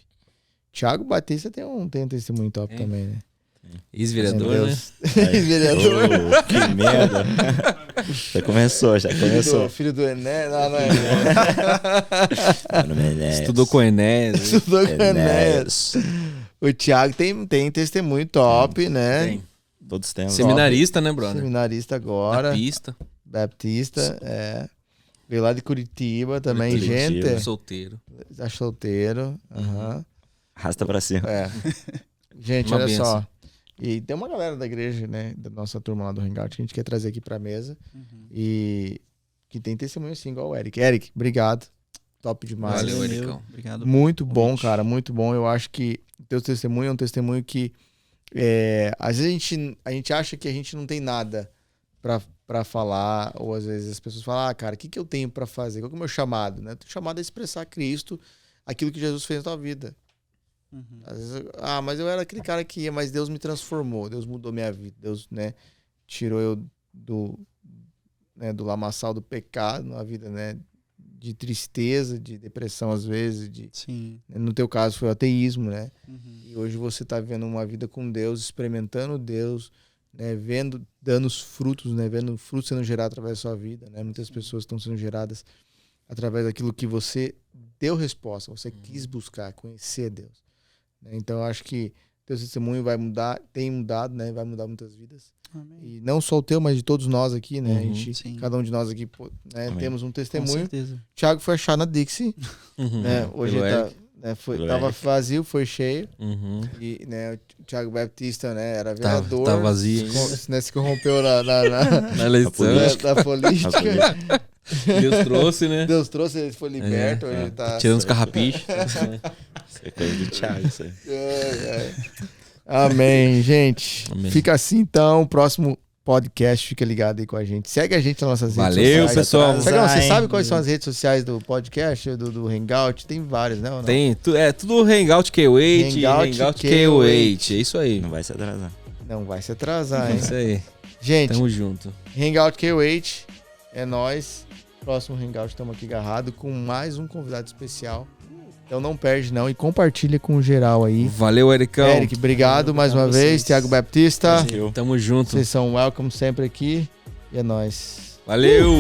Thiago Batista tem um testemunho top Tem. também, né? Ex-vereador, Meu né? Deus. Vereador. Oh, que merda. Já começou. Filho do Ené. Não, é. Estudou com o Enéas. Estudou com o Enéas. O Thiago tem testemunho top, né? Tem. Todos temos. Seminarista, né, brother? Seminarista agora. Na pista. Baptista, veio lá de Curitiba também, Curitiba. gente. Solteiro. Tá solteiro. Aham. Arrasta pra cima. É. Gente, Uma olha benção. só. E tem uma galera da igreja, né? Da nossa turma lá do Hangout, que a gente quer trazer aqui pra mesa. E que tem testemunho assim, igual o Eric. Eric, obrigado. Top demais. Valeu, Meu, Ericão. Obrigado. Muito bom, convite. cara, muito bom. Eu acho que o teu testemunho é um testemunho que às vezes a gente acha que a gente não tem nada pra falar, ou às vezes as pessoas falam, cara, o que eu tenho pra fazer? Qual que é o meu chamado? Né? O teu chamado é expressar Cristo, aquilo que Jesus fez na tua vida. Às vezes, mas eu era aquele cara que ia, mas Deus me transformou, Deus mudou minha vida, Deus, né, tirou eu do lamaçal do pecado, na vida, né, de tristeza, de depressão às vezes, Sim. no teu caso foi o ateísmo, né? Uhum. E hoje você tá vivendo uma vida com Deus, experimentando Deus, né, dando os frutos, né, vendo frutos sendo gerados através da sua vida, né? Muitas pessoas estão sendo geradas através daquilo que você deu resposta, você quis buscar, conhecer Deus. Né? Então eu acho que teu testemunho vai mudar, tem mudado, né? Vai mudar muitas vidas. Amém. E não só o teu, mas de todos nós aqui, né? A gente, Sim. cada um de nós aqui, né, Amém. temos um Com testemunho. certeza. Thiago foi achar na Dixie, né? Hoje Pelo ele tá, Eric. né, Pelo tava Eric. vazio, foi cheio. Uhum. E, né, o Thiago Baptista, né, era Tá vereador. vazio ainda. Né, se corrompeu na Na eleição. da política. A política. Deus trouxe, né? Deus trouxe, ele foi liberto. Hoje ele tá Tirando os carrapichos. Isso é coisa do Thiago, isso aí. Amém, gente. Amém. Fica assim, então. Próximo podcast, fica ligado aí com a gente. Segue a gente nas nossas redes Valeu, sociais. pessoal. Tiagão, você Ai, sabe quais são as redes sociais do podcast, do Hangout? Tem várias, né? ou não? Tem, tudo Hangout K8, Hangout Hangout K8. K8. É isso aí. Não vai se atrasar. Não vai se atrasar, É hein? isso aí. Gente, Tamo junto. Hangout K8 é nóis. Próximo Hangout, estamos aqui agarrado com mais um convidado especial. Então não perde não e compartilha com geral aí. Valeu, Ericão. Eric, obrigado mais uma vocês. vez. Thiago Baptista, Valeu. Tamo junto. vocês são welcome sempre aqui. E é nóis. Valeu.